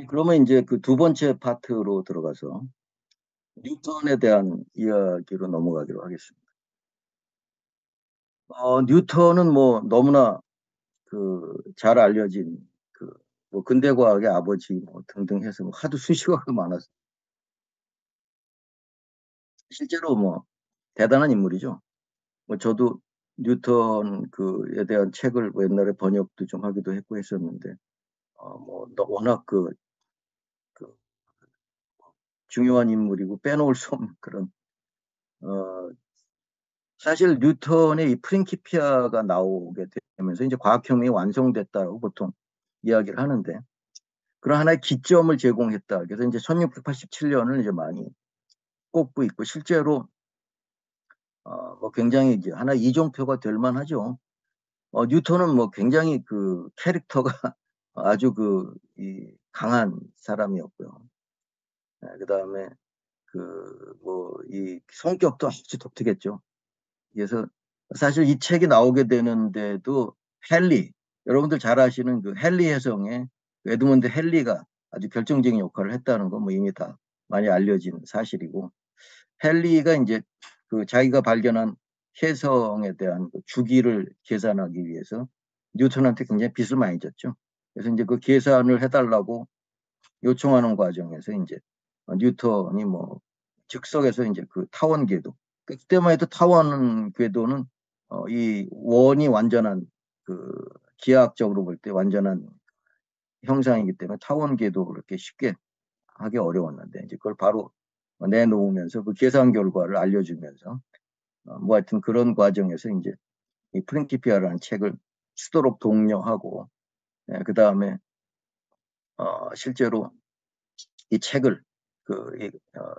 그러면 이제 그 두 번째 파트로 들어가서 뉴턴에 대한 이야기로 넘어가기로 하겠습니다. 뉴턴은 뭐 너무나 그 잘 알려진 그 뭐 근대 과학의 아버지 뭐 등등 해서 뭐 하도 수식어가 많아서 실제로 뭐 대단한 인물이죠. 뭐 저도 뉴턴 그에 대한 책을 뭐 옛날에 번역도 좀 하기도 했고 했었는데 뭐 워낙 그 중요한 인물이고 빼놓을 수 없는 그런 어 사실 뉴턴의 이 프린키피아가 나오게 되면서 이제 과학혁명이 완성됐다고 보통 이야기를 하는데 그런 하나의 기점을 제공했다. 그래서 이제 1687년을 이제 많이 꼽고 있고 실제로 뭐 굉장히 이제 하나 이종표가 될 만하죠. 뉴턴은 뭐 굉장히 그 캐릭터가 아주 이 강한 사람이었고요. 그다음에 그 뭐 이 성격도 아주 독특했죠. 그래서 사실 이 책이 나오게 되는데도 헨리, 여러분들 잘 아시는 그 헨리 혜성의 그 에드먼드 헨리가 아주 결정적인 역할을 했다는 건 뭐 이미 다 많이 알려진 사실이고 헨리가 이제 그 자기가 발견한 혜성에 대한 그 주기를 계산하기 위해서 뉴턴한테 굉장히 빚을 많이 졌죠. 그래서 이제 그 계산을 해달라고 요청하는 과정에서 이제 뉴턴이 뭐 즉석에서 이제 그 타원 궤도 그때만 해도 타원 궤도는 이 원이 완전한 그 기하학적으로 볼 때 완전한 형상이기 때문에 타원 궤도 그렇게 쉽게 하기 어려웠는데 이제 그걸 바로 내놓으면서 그 계산 결과를 알려주면서 뭐 하여튼 그런 과정에서 이제 이 프린키피아라는 책을 쓰도록 독려하고 그 다음에 실제로 이 책을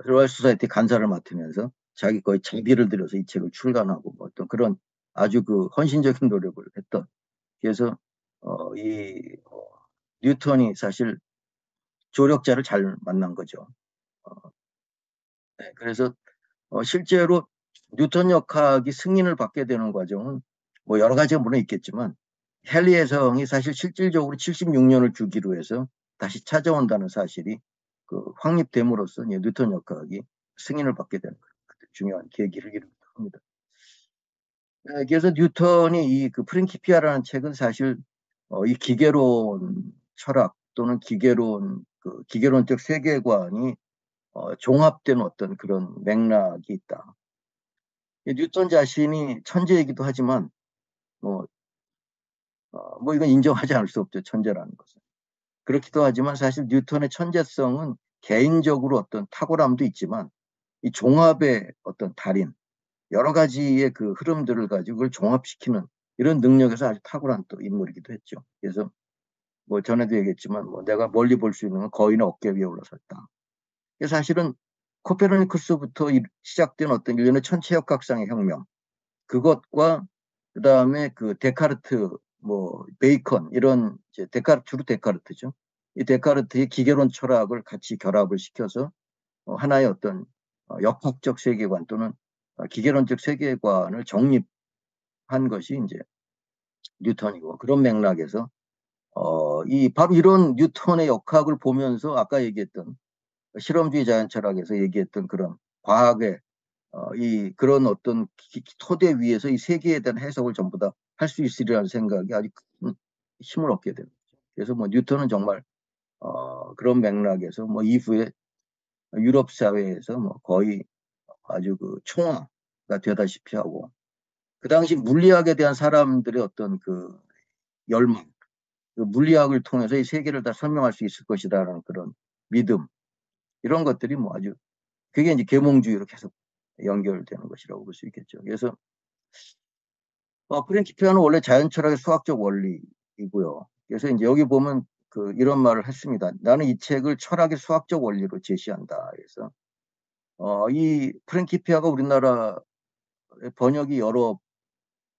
로얄 소사이티 간사를 맡으면서 자기 거의 자비를 들여서 이 책을 출간하고 뭐 어떤 그런 아주 그 헌신적인 노력을 했던 그래서 이 뉴턴이 사실 조력자를 잘 만난 거죠. 어, 네, 그래서 실제로 뉴턴 역학이 승인을 받게 되는 과정은 뭐 여러 가지가 물론 있겠지만 헨리 혜성이 사실 실질적으로 76년을 주기로 해서 다시 찾아온다는 사실이 그 확립됨으로써 뉴턴 역학이 승인을 받게 되는 중요한 계기를 이루기도 합니다. 그래서 뉴턴이 이 그 프린키피아라는 책은 사실 이 기계론 철학 또는 기계론적 세계관이 종합된 어떤 그런 맥락이 있다. 뉴턴 자신이 천재이기도 하지만 뭐, 뭐 이건 인정하지 않을 수 없죠. 천재라는 것은. 그렇기도 하지만 사실 뉴턴의 천재성은 개인적으로 어떤 탁월함도 있지만 이 종합의 어떤 달인, 여러 가지의 그 흐름들을 가지고 그걸 종합시키는 이런 능력에서 아주 탁월한 또 인물이기도 했죠. 그래서 뭐 전에도 얘기했지만 뭐 내가 멀리 볼 수 있는 건 거인의 어깨 위에 올라섰다. 사실은 코페르니쿠스부터 시작된 어떤 일련의 천체역학상의 혁명, 그것과 그 다음에 그 데카르트, 뭐 베이컨 이런 이제 주로 데카르트죠. 이 데카르트의 기계론 철학을 같이 결합을 시켜서 하나의 어떤 역학적 세계관 또는 기계론적 세계관을 정립한 것이 이제 뉴턴이고 그런 맥락에서 이 바로 이런 뉴턴의 역학을 보면서 아까 얘기했던 실험주의 자연 철학에서 얘기했던 그런 과학의 이 그런 어떤 토대 위에서 이 세계에 대한 해석을 전부 다 할 수 있으리라는 생각이 아주 큰 힘을 얻게 됩니다. 그래서 뭐 뉴턴은 정말 그런 맥락에서 뭐 이후에 유럽 사회에서 뭐 거의 아주 그 총화가 되다시피 하고 그 당시 물리학에 대한 사람들의 어떤 그 열망, 그 물리학을 통해서 이 세계를 다 설명할 수 있을 것이다라는 그런 믿음 이런 것들이 뭐 아주 그게 이제 계몽주의로 계속 연결되는 것이라고 볼 수 있겠죠. 그래서 프린키피아는 원래 자연철학의 수학적 원리이고요. 그래서 이제 여기 보면 이런 말을 했습니다. 나는 이 책을 철학의 수학적 원리로 제시한다. 그래서 이 프린키피아가 우리나라 번역이 여러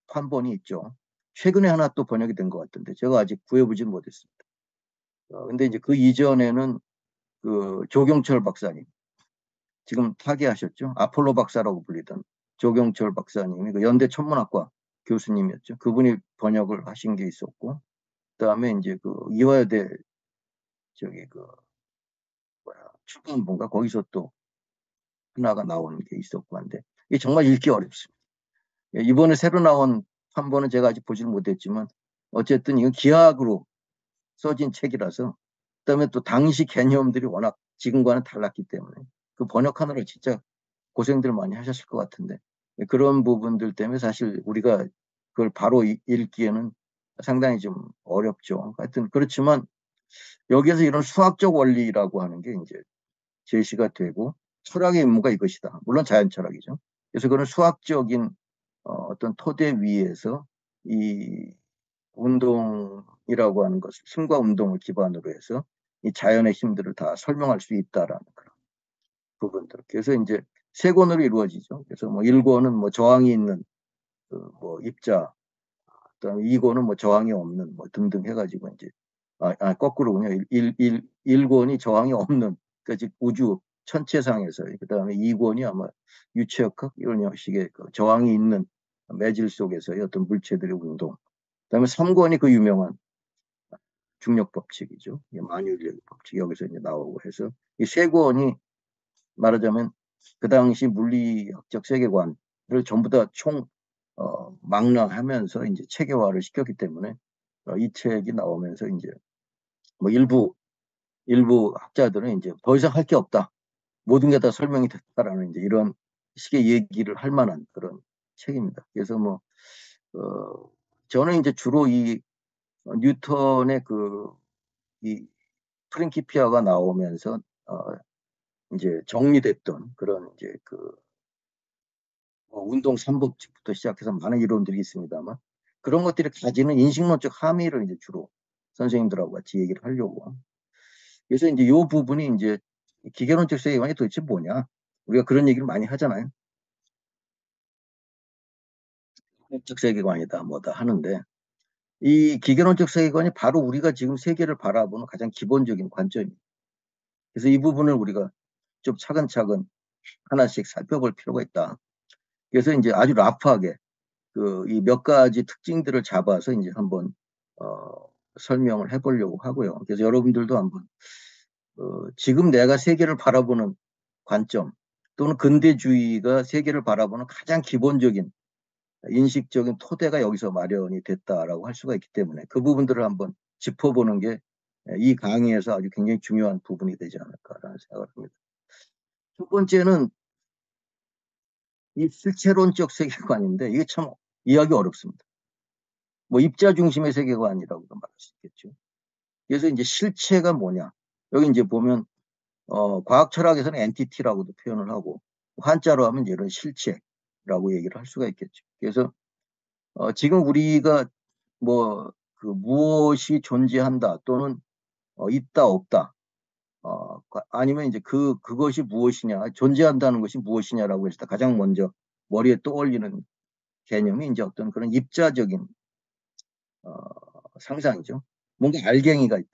판본이 있죠. 최근에 하나 또 번역이 된 것 같은데 제가 아직 구해보진 못했습니다. 근데 이제 그 이전에는 그 조경철 박사님 지금 타계하셨죠. 아폴로 박사라고 불리던 조경철 박사님이 그 연대 천문학과 교수님이었죠. 그분이 번역을 하신 게 있었고 그다음에 이제 그 이화여대 저기 그 뭐야 출판본가 거기서 또 하나가 나오는 게 있었고 한데 이게 정말 읽기 어렵습니다. 예, 이번에 새로 나온 판본은 제가 아직 보질 못했지만 어쨌든 이건 기하학으로 써진 책이라서 그다음에 또 당시 개념들이 워낙 지금과는 달랐기 때문에 그 번역하느라 진짜 고생들 많이 하셨을 것 같은데 그런 부분들 때문에 사실 우리가 그걸 바로 읽기에는 상당히 좀 어렵죠. 하여튼 그렇지만 여기에서 이런 수학적 원리라고 하는 게 이제 제시가 되고 철학의 임무가 이것이다. 물론 자연 철학이죠. 그래서 그런 수학적인 어떤 토대 위에서 이 운동이라고 하는 것을 힘과 운동을 기반으로 해서 이 자연의 힘들을 다 설명할 수 있다라는 그런 부분들. 그래서 이제 세 권으로 이루어지죠. 그래서 뭐 1권은 뭐 저항이 있는 그뭐 입자, 그다음에 2권은 뭐 저항이 없는 뭐 등등 해가지고 이제 거꾸로군요. 1권이 저항이 없는 그러니까 즉 우주 천체상에서 그다음에 2권이 아마 유체역학 이런 형식의 그 저항이 있는 매질 속에서의 어떤 물체들의 운동. 그다음에 3권이 그 유명한 중력 법칙이죠. 만유인력 법칙 여기서 이제 나오고 해서 이 세 권이 말하자면 그 당시 물리학적 세계관을 전부 다 망라하면서 이제 체계화를 시켰기 때문에 이 책이 나오면서 이제 뭐 일부 학자들은 이제 더 이상 할 게 없다. 모든 게 다 설명이 됐다라는 이제 이런 식의 얘기를 할 만한 그런 책입니다. 그래서 뭐 저는 이제 주로 이 뉴턴의 이 프린키피아가 나오면서 이제 정리됐던 그런 이제 운동 삼법칙부터 시작해서 많은 이론들이 있습니다만 그런 것들이 가지는 인식론적 함의를 이제 주로 선생님들하고 같이 얘기를 하려고. 그래서 이제 이 부분이 이제 기계론적 세계관이 도대체 뭐냐? 우리가 그런 얘기를 많이 하잖아요. 적 세계관이다 뭐다 하는데 이 기계론적 세계관이 바로 우리가 지금 세계를 바라보는 가장 기본적인 관점입니다. 그래서 이 부분을 우리가 좀 차근차근 하나씩 살펴볼 필요가 있다. 그래서 이제 아주 라프하게 이 몇 가지 특징들을 잡아서 이제 한번 설명을 해보려고 하고요. 그래서 여러분들도 한번 지금 내가 세계를 바라보는 관점 또는 근대주의가 세계를 바라보는 가장 기본적인 인식적인 토대가 여기서 마련이 됐다라고 할 수가 있기 때문에 그 부분들을 한번 짚어보는 게 이 강의에서 아주 굉장히 중요한 부분이 되지 않을까라는 생각을 합니다. 첫 번째는 이 실체론적 세계관인데 이게 참 이해하기 어렵습니다. 뭐 입자 중심의 세계관이라고도 말할 수 있겠죠. 그래서 이제 실체가 뭐냐? 여기 이제 보면 과학 철학에서는 엔티티라고도 표현을 하고 한자로 하면 이런 실체라고 얘기를 할 수가 있겠죠. 그래서 지금 우리가 뭐 무엇이 존재한다 또는 있다 없다 아니면 이제 그것이 무엇이냐 존재한다는 것이 무엇이냐라고 했을 때 가장 먼저 머리에 떠올리는 개념이 이제 어떤 그런 입자적인 상상이죠. 뭔가 알갱이가 있다.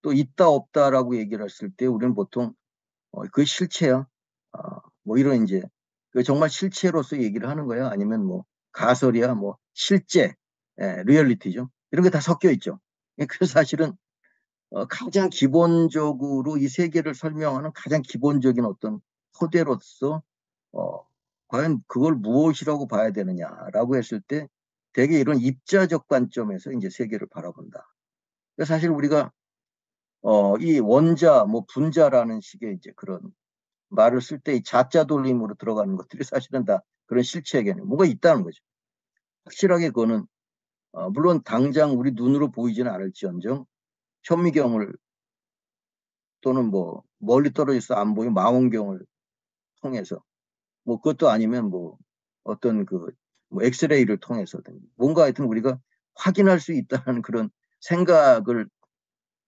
또 있다 없다라고 얘기를 했을 때 우리는 보통 그 실체야. 뭐 이런 이제 정말 실체로서 얘기를 하는 거야. 아니면 뭐 가설이야. 뭐 실제, 리얼리티죠. 이런 게 다 섞여 있죠. 그래서 사실은 가장 기본적으로 이 세계를 설명하는 가장 기본적인 어떤 토대로서 과연 그걸 무엇이라고 봐야 되느냐라고 했을 때 되게 이런 입자적 관점에서 이제 세계를 바라본다. 그래서 사실 우리가 이 원자, 뭐 분자라는 식의 이제 그런 말을 쓸 때 이 자자 돌림으로 들어가는 것들이 사실은 다 그런 실체 개념, 뭐가 있다는 거죠. 확실하게 그거는 물론 당장 우리 눈으로 보이지는 않을지언정 현미경을 또는 뭐 멀리 떨어져서 안 보이는 망원경을 통해서 뭐 그것도 아니면 뭐 어떤 뭐 엑스레이를 통해서든 뭔가 하여튼 우리가 확인할 수 있다는 그런 생각을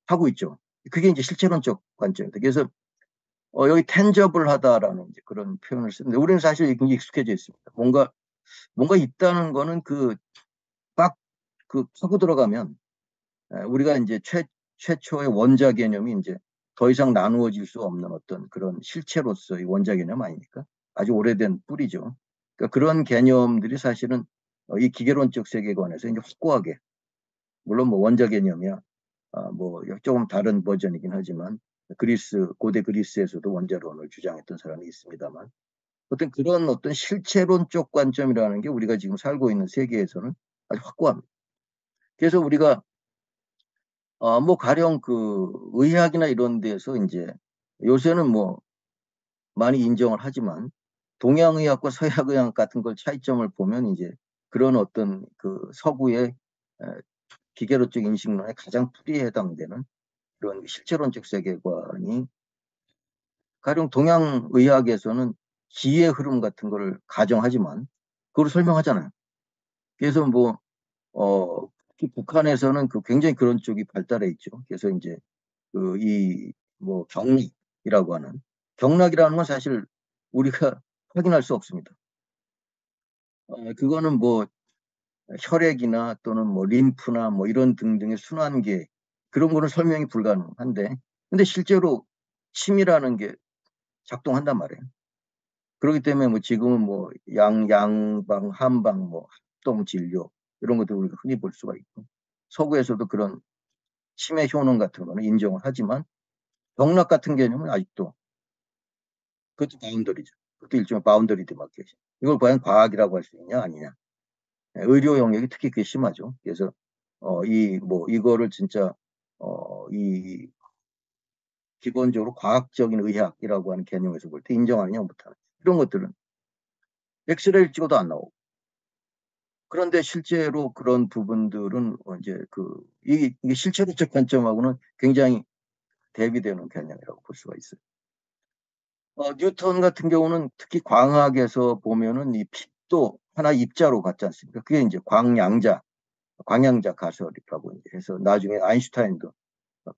하고 있죠. 그게 이제 실체론적 관점입니다. 그래서 여기 텐저블하다라는 이제 그런 표현을 쓰는데 우리는 사실 굉장히 익숙해져 있습니다. 뭔가 있다는 거는 딱 파고 들어가면 우리가 이제 최초의 원자 개념이 이제 더 이상 나누어질 수 없는 어떤 그런 실체로서의 원자 개념 아닙니까? 아주 오래된 뿌리죠. 그러니까 그런 개념들이 사실은 이 기계론적 세계관에서 이제 확고하게 물론 뭐 원자 개념이야 뭐 조금 다른 버전이긴 하지만 고대 그리스에서도 원자론을 주장했던 사람이 있습니다만 어떤 그런 어떤 실체론적 관점이라는 게 우리가 지금 살고 있는 세계에서는 아주 확고합니다. 그래서 우리가 뭐 가령 그 의학이나 이런 데서 이제 요새는 뭐 많이 인정을 하지만 동양의학과 서양의학 같은 걸 차이점을 보면 이제 그런 어떤 그 서구의 기계론적 인식론에 가장 풀이에 해당되는 그런 실체론적 세계관이 가령 동양의학에서는 기의 흐름 같은 거를 가정하지만 그걸 설명하잖아요. 그래서 뭐 북한에서는 그 굉장히 그런 쪽이 발달해 있죠. 그래서 이제 그 이 뭐 경락이라고 하는 경락이라는 건 사실 우리가 확인할 수 없습니다. 그거는 뭐 혈액이나 또는 뭐 림프나 뭐 이런 등등의 순환계 그런 거는 설명이 불가능한데 근데 실제로 침이라는 게 작동한단 말이에요. 그렇기 때문에 뭐 지금은 뭐 양방, 한방, 뭐 합동 진료 이런 것들 우리가 흔히 볼 수가 있고 서구에서도 그런 치매 효능 같은 거는 인정을 하지만 경락 같은 개념은 아직도 그것도 바운더리죠. 그것도 일종의 바운더리 디마케이션. 이걸 과연 과학이라고 할 수 있냐 아니냐. 의료 영역이 특히 그게 심하죠. 그래서 이거를 진짜 이 기본적으로 과학적인 의학이라고 하는 개념에서 볼 때 인정하느냐 못하느냐. 이런 것들은 엑스레이를 찍어도 안 나오고. 그런데 실제로 그런 부분들은 이제 이게 실체론적 관점하고는 굉장히 대비되는 개념이라고 볼 수가 있어요. 뉴턴 같은 경우는 특히 광학에서 보면은 이 빛도 하나 입자로 같지 않습니까? 그게 이제 광양자 가설이라고 이제 해서 나중에 아인슈타인도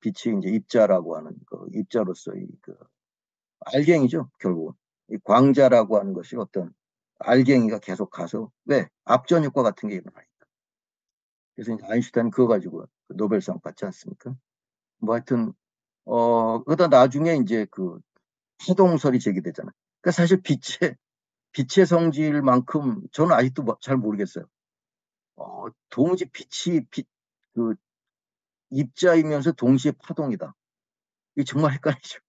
빛이 이제 입자라고 하는 그 입자로서의 그 알갱이죠, 결국은. 이 광자라고 하는 것이 어떤 알갱이가 계속 가서 왜 압전 효과 같은 게 일어나요. 그래서 이제 아인슈타인 그거 가지고 노벨상 받지 않습니까? 뭐 하여튼 그러다 나중에 이제 그 파동설이 제기되잖아요. 그러니까 사실 빛의 성질만큼 저는 아직도 잘 모르겠어요. 도무지 그 입자이면서 동시에 파동이다. 이게 정말 헷갈리죠.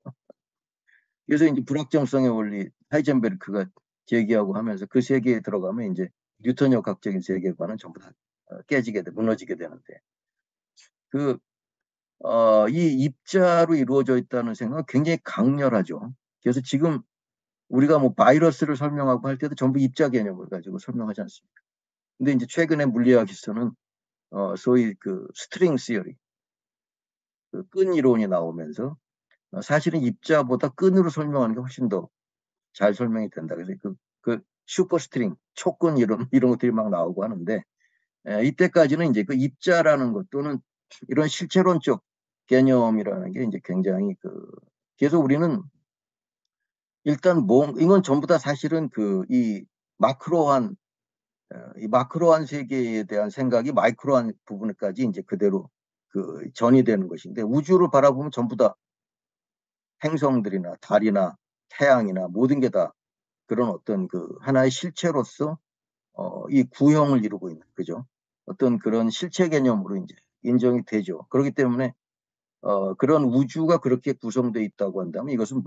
그래서 이제 불확정성의 원리 하이젠베르크가 제기하고 하면서 그 세계에 들어가면 이제 뉴턴 역학적인 세계관은 전부 다 무너지게 되는데 이 입자로 이루어져 있다는 생각은 굉장히 강렬하죠. 그래서 지금 우리가 뭐 바이러스를 설명하고 할 때도 전부 입자 개념을 가지고 설명하지 않습니까? 근데 이제 최근에 물리학에서는 소위 그 스트링 시어리, 그 끈 이론이 나오면서 사실은 입자보다 끈으로 설명하는 게 훨씬 더 잘 설명이 된다. 그래서 그 슈퍼 스트링, 촉근 이런 것들이 막 나오고 하는데 이때까지는 이제 그 입자라는 것 또는 이런 실체론적 개념이라는 게 이제 굉장히 그래서 우리는 일단 이건 전부 다 사실은 이 마크로한 세계에 대한 생각이 마이크로한 부분까지 이제 그대로 전이 되는 것인데 우주를 바라보면 전부 다 행성들이나 달이나 태양이나 모든 게 다 그런 어떤 하나의 실체로서 이 구형을 이루고 있는 그죠? 어떤 그런 실체 개념으로 이제 인정이 되죠. 그렇기 때문에 그런 우주가 그렇게 구성되어 있다고 한다면 이것은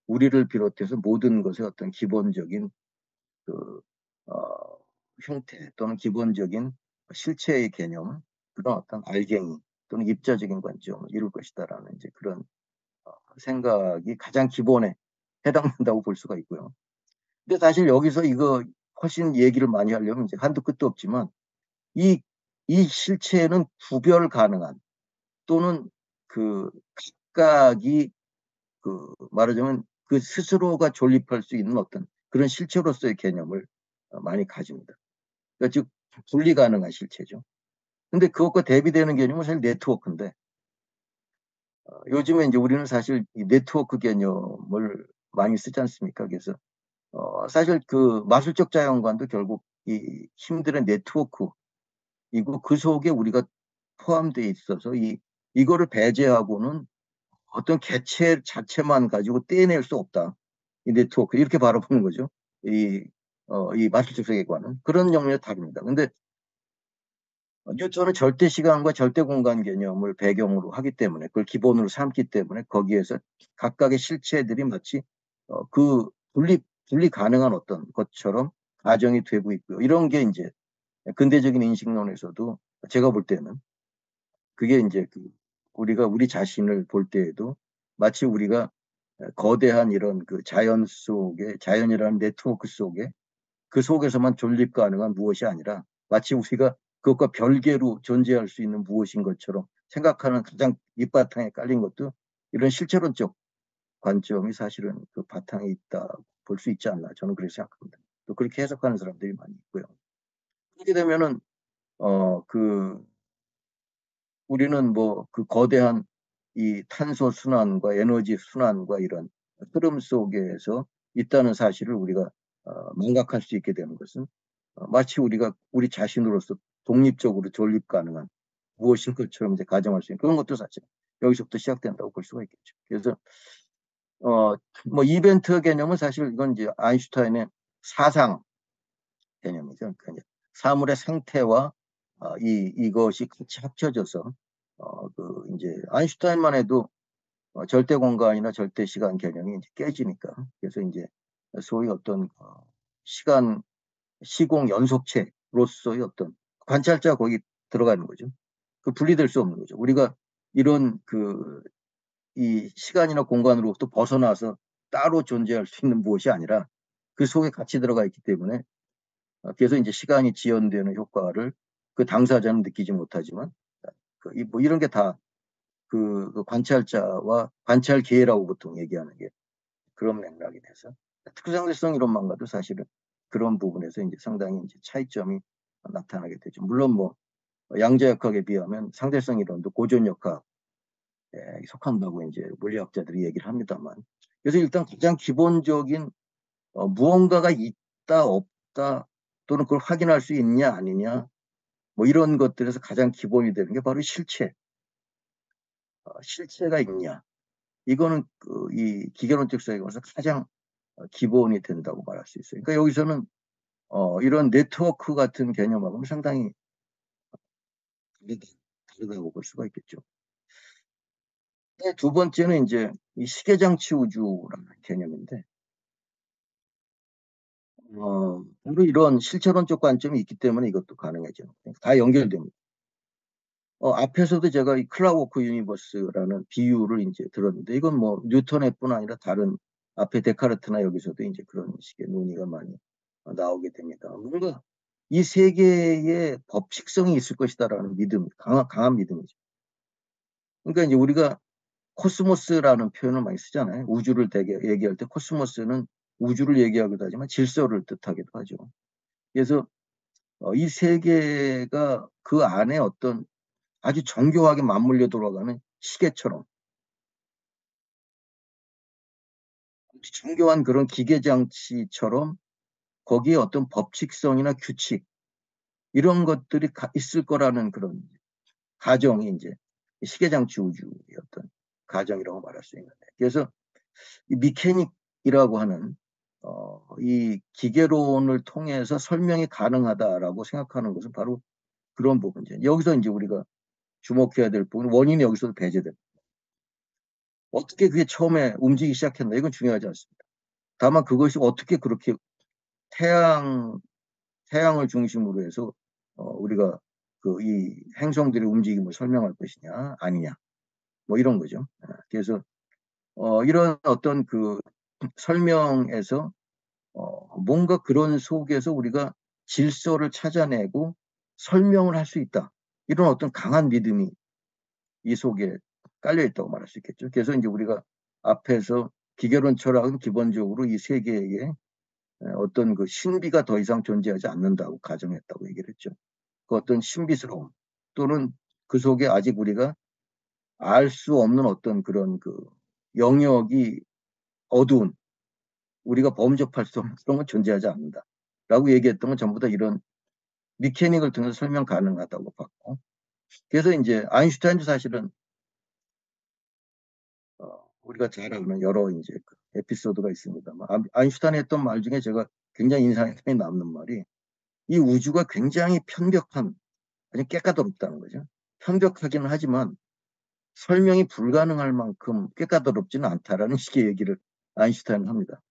우리를 비롯해서 모든 것의 어떤 기본적인 그 어, 형태 또는 기본적인 실체의 개념 그런 어떤 알갱이 또는 입자적인 관점을 이룰 것이다라는 이제 그런 생각이 가장 기본에 해당된다고 볼 수가 있고요. 근데 사실 여기서 이거 훨씬 얘기를 많이 하려면 이제 한도 끝도 없지만 이, 이 실체는 구별 가능한 또는 그 각각이 말하자면 그 스스로가 존립할 수 있는 어떤 그런 실체로서의 개념을 많이 가집니다. 그러니까 즉 분리 가능한 실체죠. 근데 그것과 대비되는 개념은 사실 네트워크인데 요즘에 이제 우리는 사실 이 네트워크 개념을 많이 쓰지 않습니까? 그래서 사실 그 마술적 자연관도 결국 이 힘들의 네트워크이고 그 속에 우리가 포함되어 있어서 이거를 배제하고는 어떤 개체 자체만 가지고 떼낼 수 없다. 이 네트워크 이렇게 바라보는 거죠. 이 마술적 세계관은 그런 영역이 다릅니다. 근데 뉴턴은 절대 시간과 절대 공간 개념을 배경으로 하기 때문에 그걸 기본으로 삼기 때문에 거기에서 각각의 실체들이 마치 그 분리 가능한 어떤 것처럼 가정이 되고 있고요. 이런 게 이제 근대적인 인식론에서도 제가 볼 때는 그게 이제 우리가 우리 자신을 볼 때에도 마치 우리가 거대한 이런 그 자연 속에 자연이라는 네트워크 속에 그 속에서만 존립 가능한 무엇이 아니라 마치 우리가 그것과 별개로 존재할 수 있는 무엇인 것처럼 생각하는 가장 밑바탕에 깔린 것도 이런 실체론적 관점이 사실은 그 바탕에 있다 볼 수 있지 않나 저는 그렇게 생각합니다. 또 그렇게 해석하는 사람들이 많이 있고요. 그렇게 되면은 그 우리는 뭐 그 거대한 이 탄소 순환과 에너지 순환과 이런 흐름 속에서 있다는 사실을 우리가 망각할 수 있게 되는 것은 마치 우리가 우리 자신으로서 독립적으로 존립 가능한 무엇인 것처럼 이제 가정할 수 있는 그런 것도 사실 여기서부터 시작된다고 볼 수가 있겠죠. 그래서 뭐 이벤트 개념은 사실 이건 이제 아인슈타인의 사상 개념이죠. 그러니까 사물의 상태와 이것이 같이 합쳐져서 이제 아인슈타인만 해도 절대 공간이나 절대 시간 개념이 이제 깨지니까 그래서 이제 소위 어떤 시간 시공 연속체로서의 어떤 관찰자가 거기 들어가는 거죠. 그 분리될 수 없는 거죠. 우리가 이런 이 시간이나 공간으로부터 벗어나서 따로 존재할 수 있는 무엇이 아니라 그 속에 같이 들어가 있기 때문에 그래서 이제 시간이 지연되는 효과를 그 당사자는 느끼지 못하지만 뭐 이런 게 다 그 관찰자와 관찰 기회라고 보통 얘기하는 게 그런 맥락이 돼서 특수상대성 이론만과도 사실은 그런 부분에서 이제 상당히 이제 차이점이 나타나게 되죠. 물론 뭐 양자역학에 비하면 상대성 이론도 고전역학에 속한다고 이제 물리학자들이 얘기를 합니다만 그래서 일단 가장 기본적인 무언가가 있다 없다 또는 그걸 확인할 수 있냐 아니냐 뭐 이런 것들에서 가장 기본이 되는 게 바로 실체가 있냐 이거는 이 기계론적 사회에서 가장 기본이 된다고 말할 수 있어요. 그러니까 여기서는 이런 네트워크 같은 개념하고는 상당히 다르다고 볼 수가 있겠죠. 두 번째는 이제 이 시계장치 우주라는 개념인데 바로 이런 실체론적 관점이 있기 때문에 이것도 가능해져요. 다 연결됩니다. 앞에서도 제가 이 클락워크 유니버스라는 비유를 이제 들었는데 이건 뭐 뉴턴의 뿐 아니라 다른 앞에 데카르트나 여기서도 이제 그런 식의 논의가 많이 나오게 됩니다. 뭔가 이 세계의 법칙성이 있을 것이다라는 믿음, 강한 믿음이죠. 그러니까 이제 우리가 코스모스라는 표현을 많이 쓰잖아요. 우주를 되게 얘기할 때 코스모스는 우주를 얘기하기도 하지만 질서를 뜻하기도 하죠. 그래서 이 세계가 그 안에 어떤 아주 정교하게 맞물려 돌아가는 시계처럼 정교한 그런 기계장치처럼 거기에 어떤 법칙성이나 규칙 이런 것들이 있을 거라는 그런 가정이 이제 시계장치 우주의 어떤 가정이라고 말할 수 있는데 그래서 이 미케닉이라고 하는 이 기계론을 통해서 설명이 가능하다라고 생각하는 것은 바로 그런 부분이죠. 여기서 이제 우리가 주목해야 될 부분 원인이 여기서 배제됩니다. 어떻게 그게 처음에 움직이기 시작했나 이건 중요하지 않습니다. 다만 그것이 어떻게 그렇게 태양 태양을 중심으로 해서 우리가 이 행성들의 움직임을 설명할 것이냐 아니냐 뭐 이런 거죠. 그래서 이런 어떤 설명에서 뭔가 그런 속에서 우리가 질서를 찾아내고 설명을 할 수 있다. 이런 어떤 강한 믿음이 이 속에 깔려 있다고 말할 수 있겠죠. 그래서 이제 우리가 앞에서 기계론 철학은 기본적으로 이 세계에 어떤 신비가 더 이상 존재하지 않는다고 가정했다고 얘기를 했죠. 그 어떤 신비스러움 또는 그 속에 아직 우리가 알 수 없는 어떤 그런 영역이 어두운 우리가 범접할 수 없는 그런 건 존재하지 않는다. 라고 얘기했던 건 전부 다 이런 미케닉을 통해서 설명 가능하다고 봤고. 그래서 이제 아인슈타인도 사실은 우리가 잘 아는 여러 이제 에피소드가 있습니다만 아인슈타인이 했던 말 중에 제가 굉장히 인상에 남는 말이 이 우주가 굉장히 편벽한 아주 깨까도롭다는 거죠. 현격하기는 하지만 설명이 불가능할 만큼 깨까도롭지는 않다라는 식의 얘기를 아인슈타인은 합니다.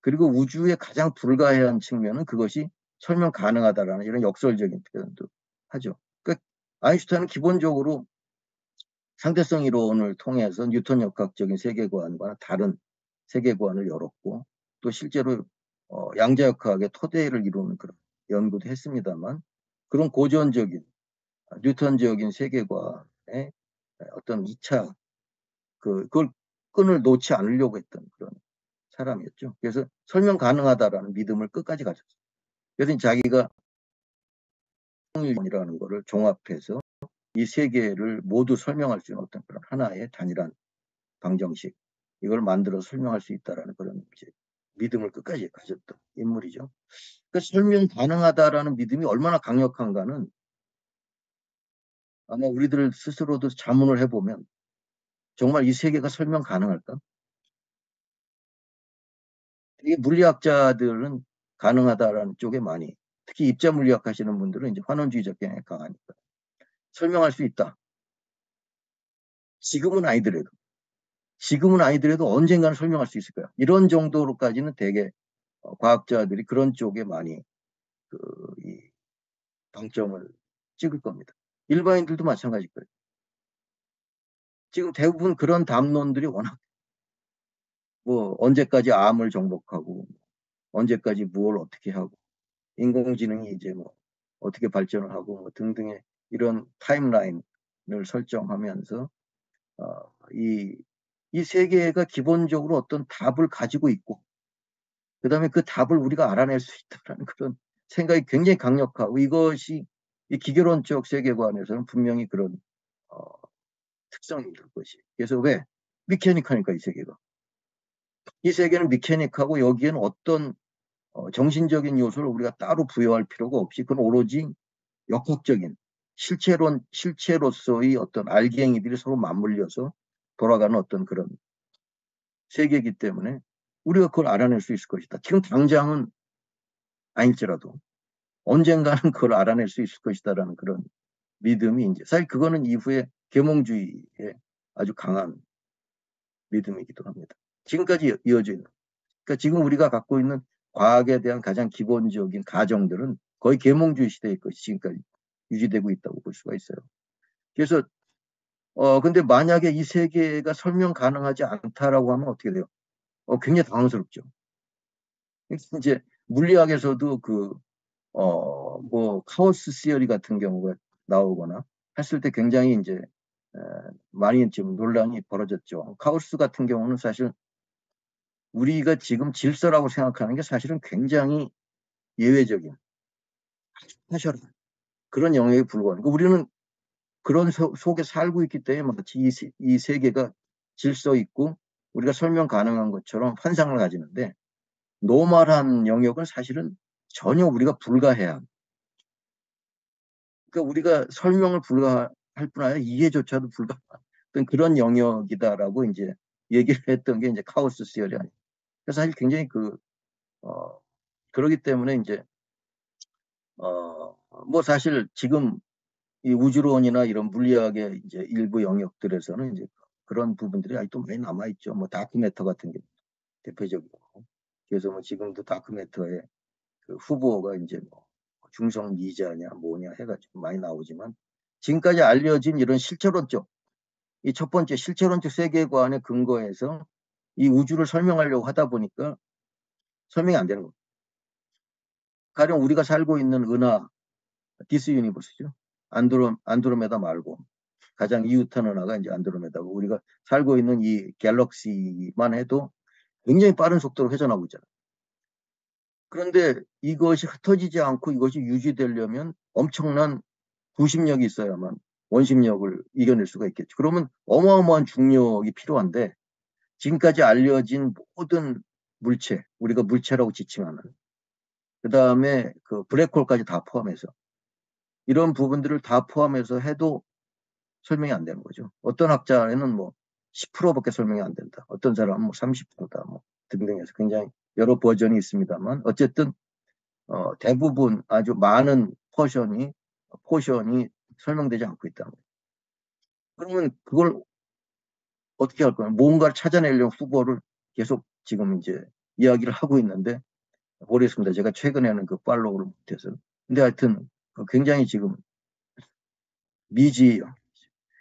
그리고 우주의 가장 불가해한 측면은 그것이 설명 가능하다라는 이런 역설적인 표현도 하죠. 그러니까 아인슈타인은 기본적으로 상대성 이론을 통해서 뉴턴 역학적인 세계관과 다른 세계관을 열었고, 또 실제로 양자역학의 토대를 이루는 그런 연구도 했습니다만, 그런 고전적인 뉴턴적인 세계관의 어떤 2차 그걸 끈을 놓지 않으려고 했던 그런 사람이었죠. 그래서 설명 가능하다라는 믿음을 끝까지 가졌어요. 그래서 자기가 이라는 거를 종합해서 이 세계를 모두 설명할 수 있는 어떤 그런 하나의 단일한 방정식, 이걸 만들어 설명할 수 있다라는 그런 이제 믿음을 끝까지 가졌던 인물이죠. 그러니까 설명 가능하다라는 믿음이 얼마나 강력한가는 아마 우리들 스스로도 자문을 해보면 정말 이 세계가 설명 가능할까? 이 물리학자들은 가능하다라는 쪽에 많이, 특히 입자 물리학 하시는 분들은 이제 환원주의적 경향이 강하니까 설명할 수 있다. 지금은 아니더라도 언젠가는 설명할 수 있을 거야. 이런 정도로까지는 되게 과학자들이 그런 쪽에 많이 이 방점을 찍을 겁니다. 일반인들도 마찬가지일 거예요. 지금 대부분 그런 담론들이 워낙 뭐 언제까지 암을 정복하고 언제까지 무엇을 어떻게 하고 인공지능이 이제 뭐 어떻게 발전을 하고 뭐 등등의 이런 타임라인을 설정하면서 이 세계가 기본적으로 어떤 답을 가지고 있고 그 다음에 그 답을 우리가 알아낼 수 있다는 그런 생각이 굉장히 강력하고 이것이 이 기계론적 세계관에서는 분명히 그런 특성이 있는 것이. 그래서 왜? 미케닉하니까 이 세계가. 이 세계는 미케닉하고 여기에는 어떤 정신적인 요소를 우리가 따로 부여할 필요가 없이 그건 오로지 역학적인 실체로서의 어떤 알갱이들이 서로 맞물려서 돌아가는 어떤 그런 세계이기 때문에 우리가 그걸 알아낼 수 있을 것이다. 지금 당장은 아닐지라도 언젠가는 그걸 알아낼 수 있을 것이다라는 그런 믿음이 이제 사실 그거는 이후에 계몽주의의 아주 강한 믿음이기도 합니다. 지금까지 이어져 있는. 그러니까 지금 우리가 갖고 있는 과학에 대한 가장 기본적인 가정들은 거의 계몽주의 시대의 것이 지금까지 유지되고 있다고 볼 수가 있어요. 그래서 근데 만약에 이 세계가 설명 가능하지 않다라고 하면 어떻게 돼요? 굉장히 당황스럽죠. 이제 물리학에서도 뭐 카오스 시어리 같은 경우가 나오거나 했을 때 굉장히 이제 많이 좀 논란이 벌어졌죠. 카오스 같은 경우는 사실 우리가 지금 질서라고 생각하는 게 사실은 굉장히 예외적인 스페셜한 그런 영역에 불과한. 그러니까 우리는 그런 속에 살고 있기 때문에 마치 이 세계가 질서 있고 우리가 설명 가능한 것처럼 환상을 가지는데 노멀한 영역은 사실은 전혀 우리가 불가해야. 그러니까 우리가 설명을 불가할 뿐 아니라 이해조차도 불가한 그런 영역이다라고 이제 얘기를 했던 게 이제 카오스 시어리 아니에요. 그래서 사실 굉장히 그러기 때문에 이제 뭐 사실 지금 이 우주론이나 이런 물리학의 이제 일부 영역들에서는 이제 그런 부분들이 아직도 많이 남아있죠. 뭐 다크매터 같은 게 대표적이고. 그래서 뭐 지금도 다크매터의 그 후보가 이제 뭐 중성 미자냐 뭐냐 해가지고 많이 나오지만 지금까지 알려진 이런 실체론적 이 첫 번째 실체론적 세계관의 근거에서 이 우주를 설명하려고 하다 보니까 설명이 안 되는 겁니다. 가령 우리가 살고 있는 은하 디스 유니버스죠. 안드로메다 말고 가장 이웃한 은하가 이제 안드로메다고 우리가 살고 있는 이 갤럭시만 해도 굉장히 빠른 속도로 회전하고 있잖아요. 그런데 이것이 흩어지지 않고 이것이 유지되려면 엄청난 부심력이 있어야만 원심력을 이겨낼 수가 있겠죠. 그러면 어마어마한 중력이 필요한데 지금까지 알려진 모든 물체, 우리가 물체라고 지칭하는 그 다음에 그 블랙홀까지 다 포함해서 이런 부분들을 다 포함해서 해도 설명이 안 되는 거죠. 어떤 학자에는 뭐 10%밖에 설명이 안 된다. 어떤 사람은 뭐 30%다. 뭐 등등해서 굉장히 여러 버전이 있습니다만 어쨌든 대부분 아주 많은 포션이 설명되지 않고 있다. 그러면 그걸 어떻게 할 거야? 뭔가를 찾아내려는 후보를 계속 지금 이제 이야기를 하고 있는데 모르겠습니다. 제가 최근에는 그 팔로우를 못해서. 근데 하여튼 굉장히 지금 미지예요.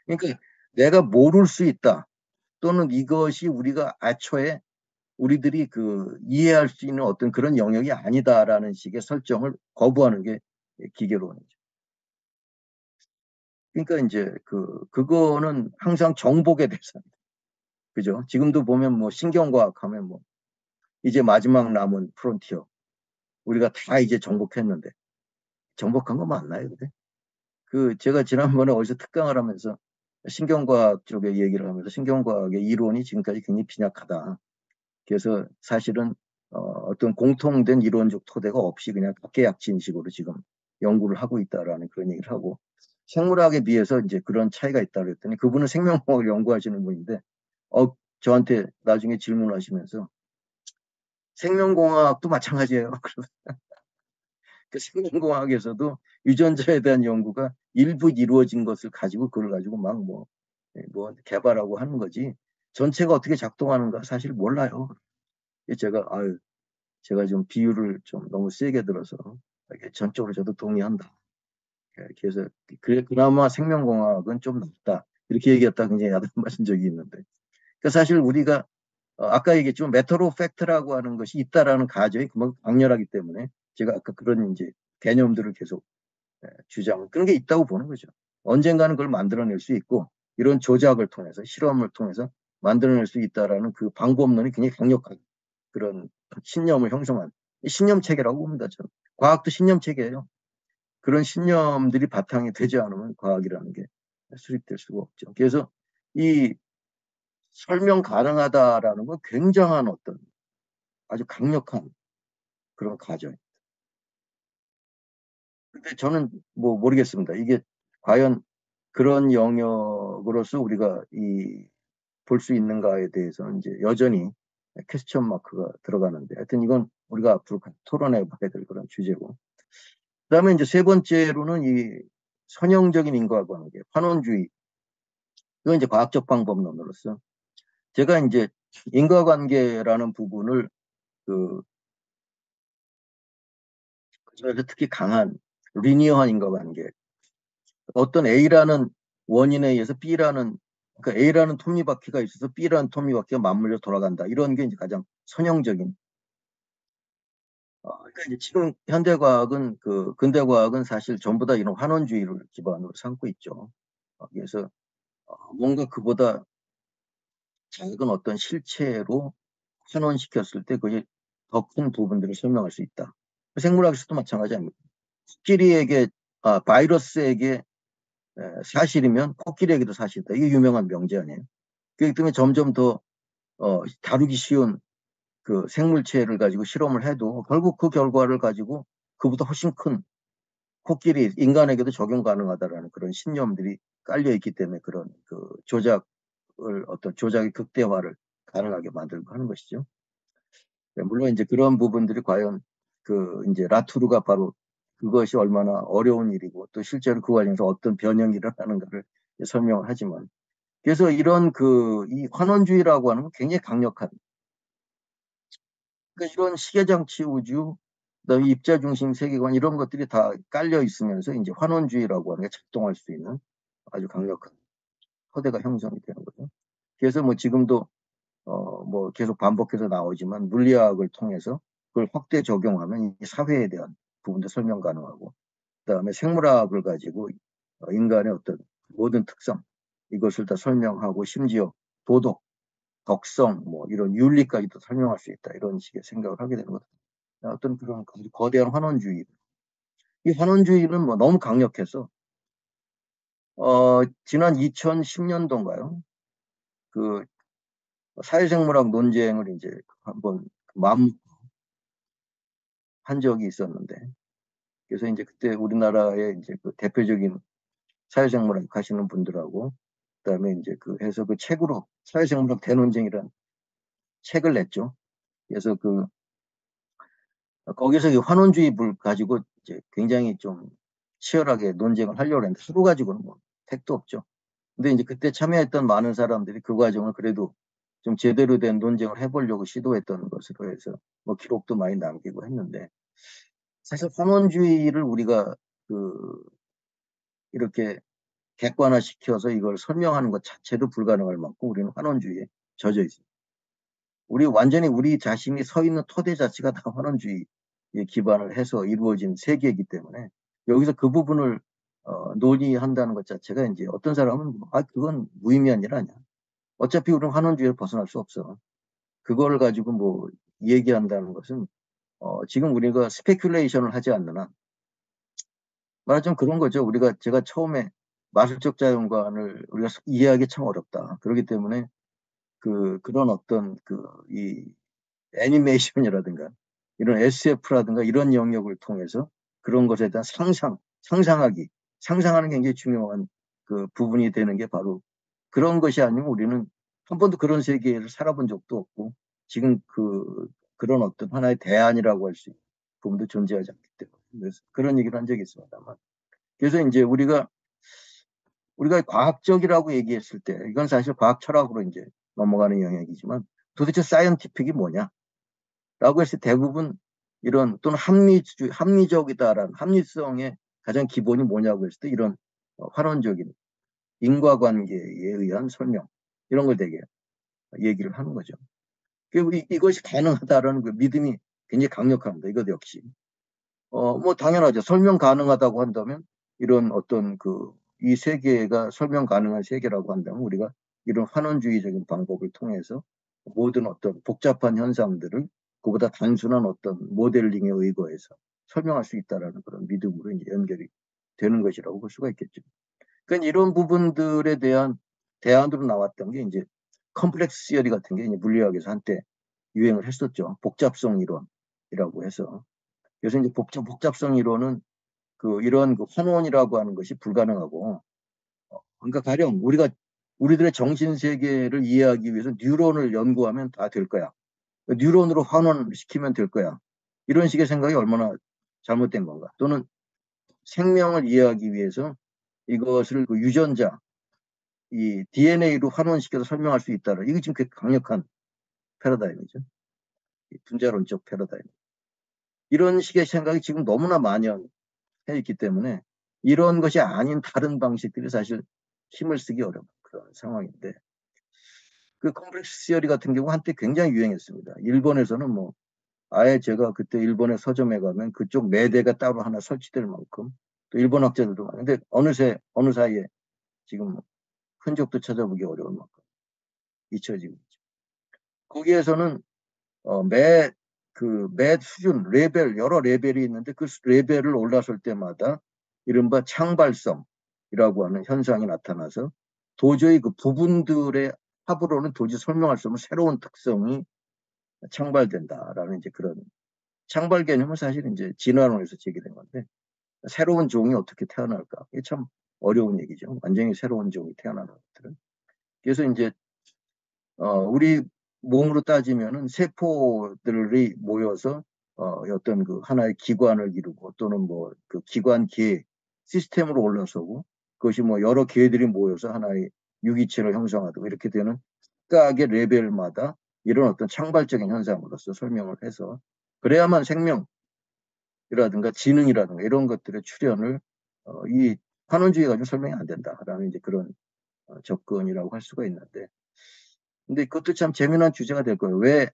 그러니까 내가 모를 수 있다. 또는 이것이 우리가 애초에 우리들이 그 이해할 수 있는 어떤 그런 영역이 아니다라는 식의 설정을 거부하는 게 기계론이죠. 그러니까 이제 그거는 항상 정복의 대상이다. 그죠? 지금도 보면 뭐 신경과학 하면 뭐 이제 마지막 남은 프론티어. 우리가 다 이제 정복했는데 정복한 거 맞나요? 근데? 제가 지난번에 어디서 특강을 하면서 신경과학 쪽에 얘기를 하면서 신경과학의 이론이 지금까지 굉장히 빈약하다. 그래서 사실은 어떤 공통된 이론적 토대가 없이 그냥 각계약진식으로 지금 연구를 하고 있다라는 그런 얘기를 하고 생물학에 비해서 이제 그런 차이가 있다 그랬더니 그분은 생명공학을 연구하시는 분인데 저한테 나중에 질문하시면서 생명공학도 마찬가지예요. 그 생명공학에서도 유전자에 대한 연구가 일부 이루어진 것을 가지고 그걸 가지고 막 뭐 개발하고 하는 거지 전체가 어떻게 작동하는가 사실 몰라요. 제가 좀 비유를 좀 너무 세게 들어서 전적으로 저도 동의한다. 그래서 그나마 생명공학은 좀 낫다. 이렇게 얘기했다 굉장히 야단맞은 적이 있는데. 그러니까 사실 우리가 아까 얘기했지만 메터로 팩트라고 하는 것이 있다라는 가정이 그만큼 강렬하기 때문에 제가 아까 그런 이제 개념들을 계속 주장 그런 게 있다고 보는 거죠. 언젠가는 그걸 만들어낼 수 있고 이런 조작을 통해서 실험을 통해서 만들어낼 수 있다라는 그 방법론이 굉장히 강력한 그런 신념을 형성한 신념 체계라고 봅니다. 저는. 과학도 신념 체계예요. 그런 신념들이 바탕이 되지 않으면 과학이라는 게 수립될 수가 없죠. 그래서 이 설명 가능하다라는 건 굉장한 어떤 아주 강력한 그런 가정. 근데 저는 뭐 모르겠습니다. 이게 과연 그런 영역으로서 우리가 볼 수 있는가에 대해서는 이제 여전히 퀘스천 마크가 들어가는데 하여튼 이건 우리가 앞으로 토론해 봐야 될 그런 주제고. 그다음에 이제 세 번째로는 이 선형적인 인과관계, 환원주의. 이건 이제 과학적 방법론으로서 제가 이제 인과관계라는 부분을 그 그중에서 특히 강한 리니어한 인과관계. 어떤 A라는 원인에 의해서 B라는 그러니까 A라는 톱니바퀴가 있어서 B라는 톱니바퀴가 맞물려 돌아간다. 이런 게 이제 가장 선형적인. 그러니까 이제 지금 현대과학은 근대과학은 사실 전부 다 이런 환원주의를 기반으로 삼고 있죠. 그래서 뭔가 그보다 작은 어떤 실체로 환원시켰을 때 그게 더 큰 부분들을 설명할 수 있다. 생물학에서도 마찬가지 아닙니까? 코끼리에게, 바이러스에게 사실이면 코끼리에게도 사실이다. 이게 유명한 명제 아니에요? 그렇기 때문에 점점 더 다루기 쉬운 그 생물체를 가지고 실험을 해도 결국 그 결과를 가지고 그보다 훨씬 큰 코끼리, 인간에게도 적용 가능하다라는 그런 신념들이 깔려 있기 때문에 그런 어떤 조작의 극대화를 가능하게 만들고 하는 것이죠. 물론 이제 그런 부분들이 과연 이제 라투르가 바로 그것이 얼마나 어려운 일이고 또 실제로 그 과정에서 어떤 변형이 일어나는가를 설명을 하지만 그래서 이 환원주의라고 하는 건 굉장히 강력한 그러니까 이런 시계장치 우주 그다음에 입자 중심 세계관 이런 것들이 다 깔려 있으면서 이제 환원주의라고 하는 게 작동할 수 있는 아주 강력한 토대가 형성이 되는 거죠. 그래서 뭐 지금도 뭐 계속 반복해서 나오지만 물리학을 통해서 그걸 확대 적용하면 이 사회에 대한 부분도 설명 가능하고 그다음에 생물학을 가지고 인간의 어떤 모든 특성 이것을 다 설명하고 심지어 도덕, 덕성 뭐 이런 윤리까지도 설명할 수 있다 이런 식의 생각을 하게 되는 거죠. 어떤 그런 거대한 환원주의. 이 환원주의는 뭐 너무 강력해서 지난 2010년도인가요? 그 사회생물학 논쟁을 이제 한번 맘한 적이 있었는데 그래서 이제 그때 우리나라의 이제 그 대표적인 사회생물학 하시는 분들하고 그다음에 이제 해서 그 책으로 사회생물학 대논쟁이라는 책을 냈죠. 그래서 거기서 이 환원주의를 가지고 이제 굉장히 좀 치열하게 논쟁을 하려고 했는데 서로 가지고는 뭐 택도 없죠. 근데 이제 그때 참여했던 많은 사람들이 그 과정을 그래도 좀 제대로 된 논쟁을 해보려고 시도했던 것으로 해서 뭐 기록도 많이 남기고 했는데 사실 환원주의를 우리가 그 이렇게 객관화시켜서 이걸 설명하는 것 자체도 불가능할 만큼 우리는 환원주의에 젖어 있습니다. 우리 완전히 우리 자신이 서 있는 토대 자체가 다 환원주의에 기반을 해서 이루어진 세계이기 때문에 여기서 그 부분을 논의한다는 것 자체가 이제 어떤 사람은 그건 무의미한 일 아니야. 어차피 우리는 환원주의를 벗어날 수 없어. 그걸 가지고 뭐 얘기한다는 것은 지금 우리가 스페큘레이션을 하지 않는 한 말하자면 그런 거죠. 제가 처음에 마술적 자연관을 우리가 이해하기 참 어렵다. 그렇기 때문에 그런 어떤 이 애니메이션이라든가 이런 SF라든가 이런 영역을 통해서 그런 것에 대한 상상하는 게 굉장히 중요한 그 부분이 되는 게 바로 그런 것이 아니면 우리는 한 번도 그런 세계를 살아본 적도 없고 지금 그런 어떤 하나의 대안이라고 할 수 있는 부분도 존재하지 않기 때문에 그래서 그런 얘기를 한 적이 있습니다만 그래서 이제 우리가 과학적이라고 얘기했을 때 이건 사실 과학 철학으로 이제 넘어가는 영역이지만 도대체 사이언티픽이 뭐냐? 라고 했을 때 대부분 이런 또는 합리적이다라는 합리성의 가장 기본이 뭐냐고 했을 때 이런 환원적인 인과관계에 의한 설명 이런 걸 되게 얘기를 하는 거죠. 그리고 이것이 가능하다라는 그 믿음이 굉장히 강력합니다. 이것 역시. 뭐 당연하죠. 설명 가능하다고 한다면 이런 어떤 이 세계가 설명 가능한 세계라고 한다면 우리가 이런 환원주의적인 방법을 통해서 모든 어떤 복잡한 현상들을 그보다 단순한 어떤 모델링에 의거해서 설명할 수 있다라는 그런 믿음으로 이제 연결이 되는 것이라고 볼 수가 있겠죠. 그러니까 이런 부분들에 대한 대안으로 나왔던 게 이제 컴플렉스 시어리 같은 게 이제 물리학에서 한때 유행을 했었죠. 복잡성 이론이라고 해서. 그래서 이제 복잡성 이론은 이런 환원이라고 하는 것이 불가능하고, 그러니까 가령 우리들의 정신 세계를 이해하기 위해서 뉴런을 연구하면 다 될 거야. 뉴런으로 환원시키면 될 거야. 이런 식의 생각이 얼마나 잘못된 건가. 또는 생명을 이해하기 위해서 이것을 유전자, 이 DNA로 환원시켜서 설명할 수 있다는 이게 지금 강력한 패러다임이죠. 분자론적 패러다임. 이런 식의 생각이 지금 너무나 만연해 있기 때문에 이런 것이 아닌 다른 방식들이 사실 힘을 쓰기 어려운 그런 상황인데 그 컴플렉스 시어리 같은 경우 한때 굉장히 유행했습니다. 일본에서는 뭐 아예 제가 그때 일본에 서점에 가면 그쪽 매대가 따로 하나 설치될 만큼 또 일본 학자들도 많은데 어느 사이에 지금 흔적도 찾아보기 어려운 만큼 잊혀지고 있죠. 거기에서는 매 수준 레벨 여러 레벨이 있는데 그 레벨을 올라설 때마다 이른바 창발성이라고 하는 현상이 나타나서 도저히 그 부분들의 합으로는 도저히 설명할 수 없는 새로운 특성이 창발된다라는 이제 그런 창발 개념은 사실 이제 진화론에서 제기된 건데 새로운 종이 어떻게 태어날까 이게 참 어려운 얘기죠. 완전히 새로운 종이 태어나는 것들은. 그래서 이제 우리 몸으로 따지면은 세포들이 모여서 어떤 하나의 기관을 이루고 또는 뭐 기관계 시스템으로 올라서고 그것이 뭐 여러 계들이 모여서 하나의 유기체를 형성하고 이렇게 되는 각각의 레벨마다 이런 어떤 창발적인 현상으로서 설명을 해서 그래야만 생명이라든가 지능이라든가 이런 것들의 출현을 이 환원주의 가지고 설명이 안 된다라는 이제 그런 접근이라고 할 수가 있는데 근데 그것도 참 재미난 주제가 될 거예요. 왜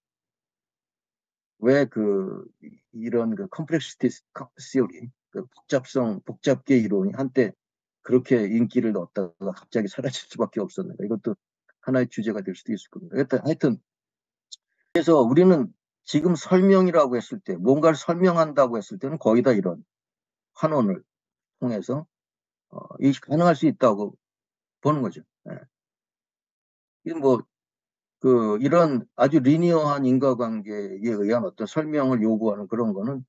이런 컴플렉시티 시어리, 복잡계 이론이 한때 그렇게 인기를 얻다가 갑자기 사라질 수밖에 없었는가. 이것도 하나의 주제가 될 수도 있을 겁니다. 하여튼, 그래서 우리는 지금 설명이라고 했을 때, 뭔가를 설명한다고 했을 때는 거의 다 이런 환원을 통해서, 이게 가능할 수 있다고 보는 거죠. 예. 이게 뭐, 이런 아주 리니어한 인과관계에 의한 어떤 설명을 요구하는 그런 거는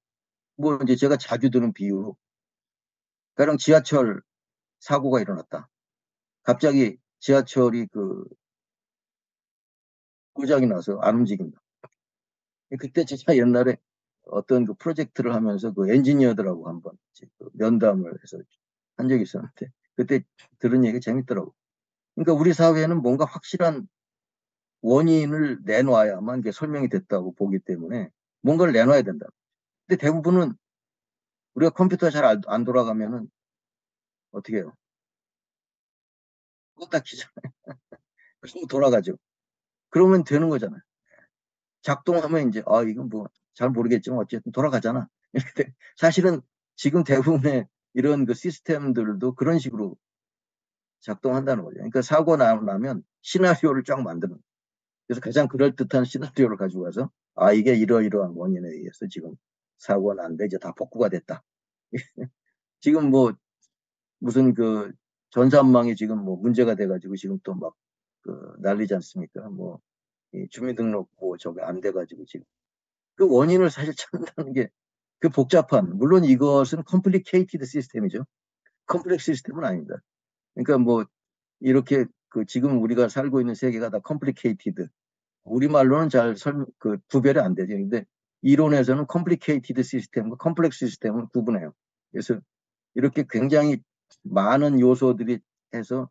뭐 이제 제가 자주 드는 비유로 가령 지하철 사고가 일어났다. 갑자기 지하철이 고장이 나서 안 움직인다. 그때 제가 옛날에 어떤 프로젝트를 하면서 엔지니어들하고 한번 면담을 해서 한 적이 있었는데 그때 들은 얘기가 재밌더라고. 그러니까 우리 사회는 뭔가 확실한 원인을 내놔야만 이게 설명이 됐다고 보기 때문에 뭔가를 내놔야 된다. 근데 대부분은 우리가 컴퓨터 잘 안 돌아가면은 어떻게 해요? 껐다 키잖아요. 그럼 돌아가죠. 그러면 되는 거잖아요. 작동하면 이제 아 이건 뭐 잘 모르겠지만 어쨌든 돌아가잖아. 이렇게 사실은 지금 대부분의 이런 그 시스템들도 그런 식으로 작동한다는 거죠. 그러니까 사고 나면 시나리오를 쫙 만드는 거예요. 그래서 가장 그럴듯한 시나리오를 가지고 와서 아 이게 이러이러한 원인에 의해서 지금 사고가 났는데 이제 다 복구가 됐다. 지금 뭐 무슨 그 전산망이 지금 뭐 문제가 돼가지고 지금 또 막 그 난리지 않습니까? 뭐 주민등록 뭐 저게 안 돼가지고 지금 그 원인을 사실 찾는다는 게 그 복잡한 물론 이것은 컴플리케이티드 시스템이죠. 컴플렉스 시스템은 아닙니다. 그러니까 뭐 이렇게 그 지금 우리가 살고 있는 세계가 다 컴플리케이티드 우리말로는 잘 그 구별이 안 되죠. 근데 이론에서는 컴플리케이티드 시스템과 컴플렉스 시스템을 구분해요. 그래서 이렇게 굉장히 많은 요소들이 해서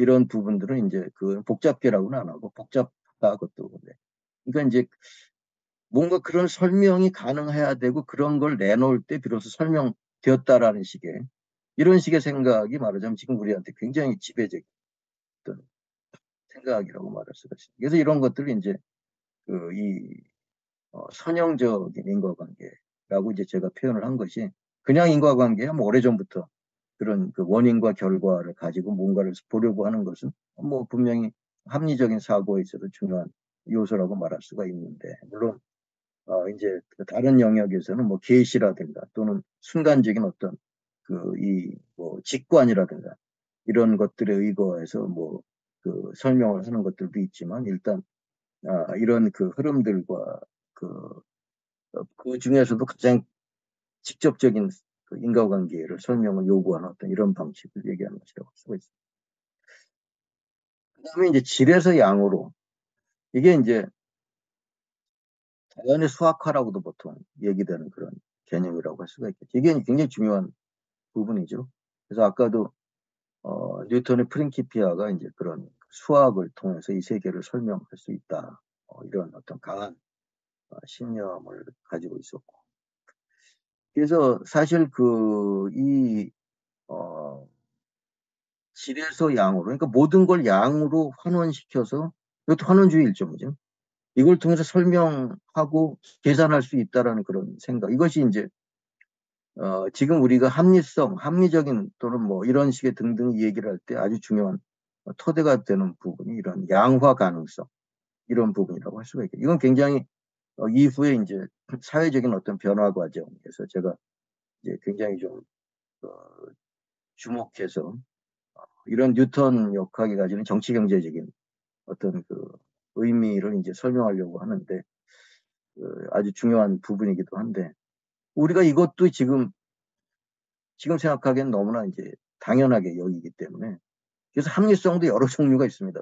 이런 부분들은 이제 그 복잡계라고는 안 하고 복잡하다 그것도 근데 그러니까 이제 뭔가 그런 설명이 가능해야 되고 그런 걸 내놓을 때 비로소 설명되었다라는 식의 이런 식의 생각이 말하자면 지금 우리한테 굉장히 지배적인 생각이라고 말할 수가 있습니다. 그래서 이런 것들을 이제 그이 선형적인 인과관계라고 이제 제가 표현을 한 것이 그냥 인과관계야 뭐 오래전부터 그런 그 원인과 결과를 가지고 뭔가를 보려고 하는 것은 뭐 분명히 합리적인 사고에 있어서 중요한 요소라고 말할 수가 있는데 물론 이제 다른 영역에서는 뭐 계시라든가 또는 순간적인 어떤 그 이 뭐 직관이라든가 이런 것들에 의거해서 뭐 그 설명을 하는 것들도 있지만 일단 이런 그 흐름들과 그, 그 중에서도 가장 직접적인 그 인과관계를 설명을 요구하는 어떤 이런 방식을 얘기하는 것이라고 할 수가 있습니다. 그 다음에 이제 질에서 양으로 이게 이제 자연의 수학화라고도 보통 얘기되는 그런 개념이라고 할 수가 있겠죠. 이게 굉장히 중요한 부분이죠. 그래서 아까도 뉴턴의 프린키피아가 이제 그런 수학을 통해서 이 세계를 설명할 수 있다. 이런 어떤 강한 신념을 가지고 있었고. 그래서 사실 질에서 양으로, 그러니까 모든 걸 양으로 환원시켜서, 이것도 환원주의 일종이죠. 이걸 통해서 설명하고 계산할 수 있다라는 그런 생각. 이것이 이제, 지금 우리가 합리성, 합리적인 또는 뭐 이런 식의 등등 얘기를 할 때 아주 중요한 토대가 되는 부분이 이런 양화 가능성, 이런 부분이라고 할 수가 있겠죠. 이건 굉장히 이후에 이제 사회적인 어떤 변화 과정에서 제가 이제 굉장히 좀 어, 주목해서 이런 뉴턴 역학이 가지는 정치 경제적인 어떤 그 의미를 이제 설명하려고 하는데 아주 중요한 부분이기도 한데 우리가 이것도 지금 생각하기엔 너무나 이제 당연하게 여기기 때문에 그래서 합리성도 여러 종류가 있습니다.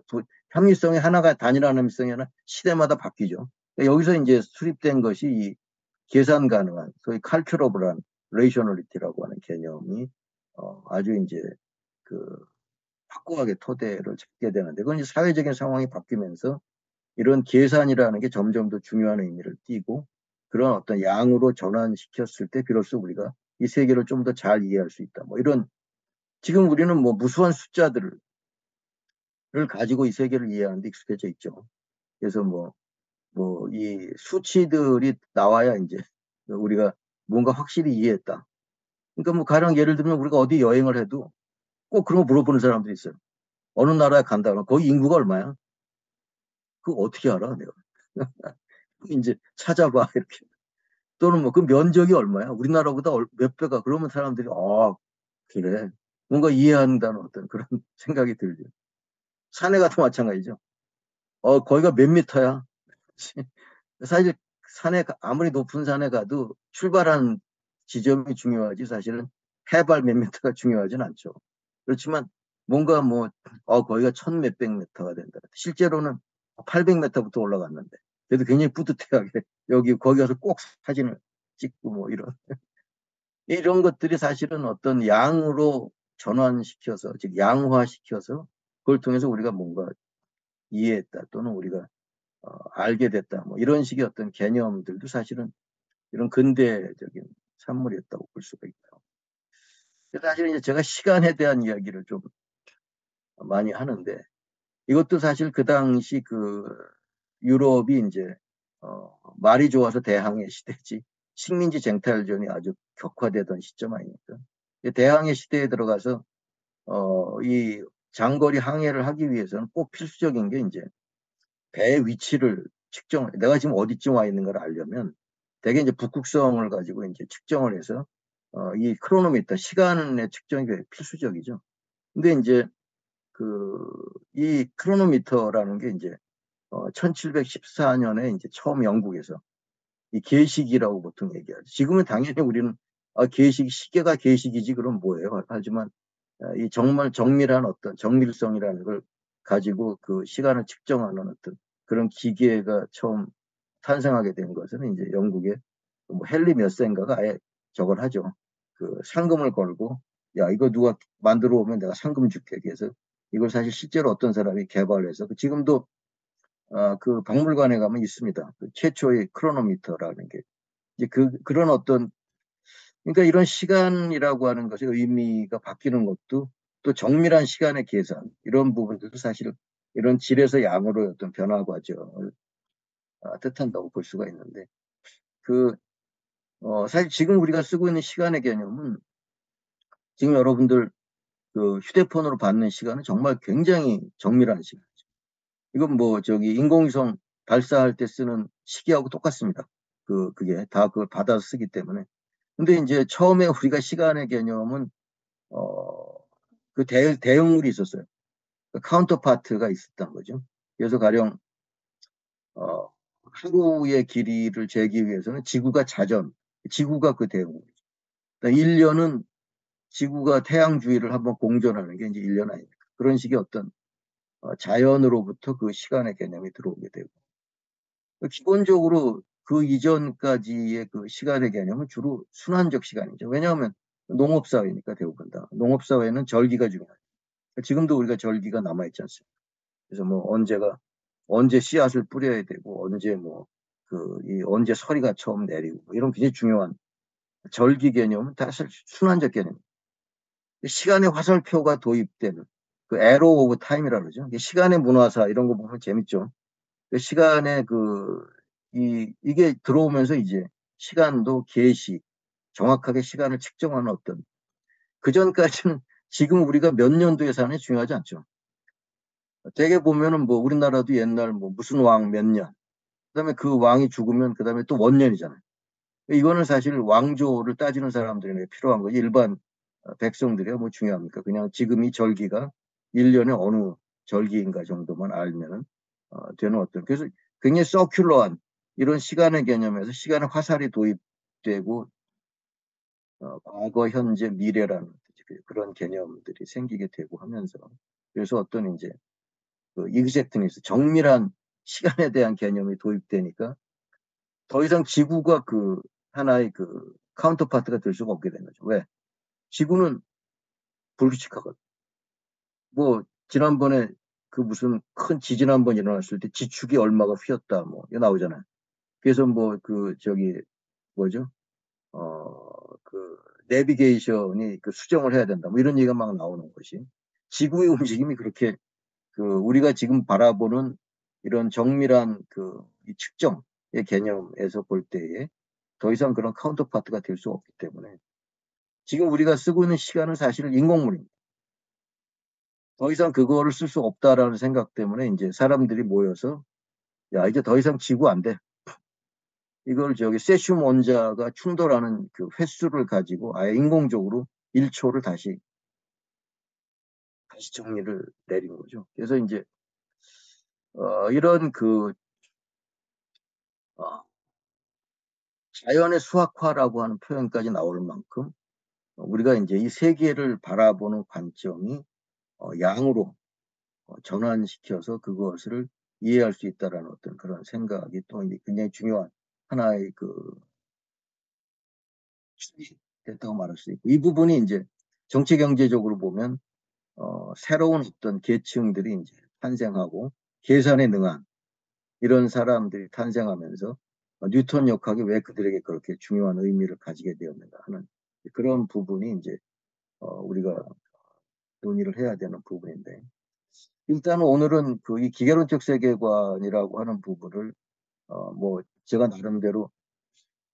합리성이 하나가 단일한 합리성이 하나 시대마다 바뀌죠. 그러니까 여기서 이제 수립된 것이 이 계산 가능한 소위 칼큘러블한 레이셔널리티라고 하는 개념이 아주 이제 그 확고하게 토대를 잡게 되는데 그건 이제 사회적인 상황이 바뀌면서 이런 계산이라는 게 점점 더 중요한 의미를 띠고 그런 어떤 양으로 전환시켰을 때 비로소 우리가 이 세계를 좀 더 잘 이해할 수 있다. 뭐 이런 지금 우리는 뭐 무수한 숫자들을 가지고 이 세계를 이해하는 데 익숙해져 있죠. 그래서 뭐 이 수치들이 나와야 이제 우리가 뭔가 확실히 이해했다. 그러니까 뭐 가령 예를 들면 우리가 어디 여행을 해도 꼭 그런 거 물어보는 사람들이 있어요. 어느 나라에 간다 그러면 거기 인구가 얼마야? 그거 어떻게 알아? 내가. 이제 찾아봐 이렇게. 또는 뭐 그 면적이 얼마야? 우리나라보다 몇 배가? 그러면 사람들이 그래. 뭔가 이해한다는 어떤 그런 생각이 들죠. 산에 가도 마찬가지죠. 거기가 몇 미터야? 사실 산에 아무리 높은 산에 가도 출발한 지점이 중요하지 사실은 해발 몇 미터가 중요하진 않죠. 그렇지만 뭔가 뭐 거기가 천 몇백 미터가 된다. 실제로는 800m부터 올라갔는데 그래도 굉장히 뿌듯해하게 여기 거기 가서 꼭 사진을 찍고 뭐 이런 이런 것들이 사실은 어떤 양으로 전환시켜서, 즉 양화시켜서 그걸 통해서 우리가 뭔가 이해했다 또는 우리가 알게 됐다 뭐 이런 식의 어떤 개념들도 사실은 이런 근대적인 산물이었다고 볼 수가 있다. 사실 이제 제가 시간에 대한 이야기를 좀 많이 하는데 이것도 사실 그 당시 그 유럽이 이제 말이 좋아서 대항해 시대지 식민지 쟁탈전이 아주 격화되던 시점 아닙니까? 대항해 시대에 들어가서 이 장거리 항해를 하기 위해서는 꼭 필수적인 게 이제 배의 위치를 내가 지금 어디쯤 와 있는가를 알려면 대개 이제 북극성을 가지고 이제 측정을 해서 이 크로노미터 시간의 측정이 필수적이죠. 근데 이제 이 크로노미터라는 게 이제 1714년에 이제 처음 영국에서 이 계식이라고 보통 얘기하죠. 지금은 당연히 우리는 시계가 계식이지 그럼 뭐예요? 하지만 이 정말 정밀한 어떤 정밀성이라는 걸 가지고 그 시간을 측정하는 어떤 그런 기계가 처음 탄생하게 된 것은 이제 영국의 뭐 헨리 몇 세인가가 아예 저걸 하죠. 그 상금을 걸고 야 이거 누가 만들어 오면 내가 상금 줄게. 그래서 이걸 사실 실제로 어떤 사람이 개발해서 지금도 그 박물관에 가면 있습니다. 그 최초의 크로노미터라는 게 이제 그런 어떤 그러니까 이런 시간이라고 하는 것의 의미가 바뀌는 것도 또 정밀한 시간의 계산 이런 부분들도 사실 이런 질에서 양으로 어떤 변화 과정을 뜻한다고 볼 수가 있는데 그 사실 지금 우리가 쓰고 있는 시간의 개념은 지금 여러분들 그 휴대폰으로 받는 시간은 정말 굉장히 정밀한 시간이죠. 이건 뭐 저기 인공위성 발사할 때 쓰는 시계하고 똑같습니다. 그게 다 그걸 받아서 쓰기 때문에. 근데 이제 처음에 우리가 시간의 개념은 그 대응물이 있었어요. 그 카운터파트가 있었던 거죠. 그래서 가령 어, 하루의 길이를 재기 위해서는 지구가 그 대응물이죠. 그러니까 1년은 지구가 태양 주위를 한번 공전하는 게 이제 1년 아닙니까? 그런 식의 어떤 자연으로부터 그 시간의 개념이 들어오게 되고 기본적으로 그 이전까지의 그 시간의 개념은 주로 순환적 시간이죠. 왜냐하면 농업사회니까 대부분 다. 농업사회는 절기가 중요하죠. 지금도 우리가 절기가 남아있지 않습니까? 그래서 뭐 언제 씨앗을 뿌려야 되고 언제 서리가 처음 내리고 뭐 이런 굉장히 중요한 절기 개념은 다 사실 순환적 개념입니다. 시간의 화살표가 도입되는 그 에로 오브 타임이라고 그러죠. 시간의 문화사 이런 거 보면 재밌죠. 시간의 이게 들어오면서 이제 시간도 계시, 정확하게 시간을 측정하는 어떤, 그전까지는 지금 우리가 몇 년도에 사는지 중요하지 않죠. 대개 보면은 뭐 우리나라도 옛날 뭐 무슨 왕 몇 년, 그다음에 그 왕이 죽으면 그다음에 또 원년이잖아요. 이거는 사실 왕조를 따지는 사람들에게 필요한 거지. 일반 백성들이 뭐 중요합니까? 그냥 지금 이 절기가 1년에 어느 절기인가 정도만 알면은 되는 어떤. 그래서 굉장히 서큘러한 이런 시간의 개념에서 시간의 화살이 도입되고 과거, 현재, 미래라는 그런 개념들이 생기게 되고 하면서 그래서 어떤 이제 그 이그젝트니스 정밀한 시간에 대한 개념이 도입되니까 더 이상 지구가 그 하나의 그 카운터파트가 될 수가 없게 된 거죠. 왜? 지구는 불규칙하거든. 뭐 지난번에 그 무슨 큰 지진 한번 일어났을 때 지축이 얼마가 휘었다 뭐 이거 나오잖아요. 그래서 뭐 그 저기 뭐죠? 그 내비게이션이 그 수정을 해야 된다. 뭐 이런 얘기가 막 나오는 것이 지구의 움직임이 그렇게 그 우리가 지금 바라보는 이런 정밀한 이 측정의 개념에서 볼 때에 더 이상 그런 카운터파트가 될 수 없기 때문에 지금 우리가 쓰고 있는 시간은 사실 인공물입니다. 더 이상 그거를 쓸 수 없다라는 생각 때문에 이제 사람들이 모여서 야 이제 더 이상 지구 안 돼. 이걸 저기 세슘 원자가 충돌하는 그 횟수를 가지고 아예 인공적으로 1초를 다시 정리를 내린 거죠. 그래서 이제 이런 어, 자연의 수학화라고 하는 표현까지 나올 만큼 우리가 이제 이 세계를 바라보는 관점이 양으로 전환시켜서 그것을 이해할 수 있다라는 어떤 그런 생각이 또 굉장히 중요한 하나의 축이 됐다고 말할 수 있고 이 부분이 이제 정치 경제적으로 보면 새로운 어떤 계층들이 이제 탄생하고 계산에 능한 이런 사람들이 탄생하면서 뉴턴 역학이 왜 그들에게 그렇게 중요한 의미를 가지게 되었는가 하는 그런 부분이 이제 우리가 논의를 해야 되는 부분인데 일단 오늘은 그 이 기계론적 세계관이라고 하는 부분을 뭐 제가 나름대로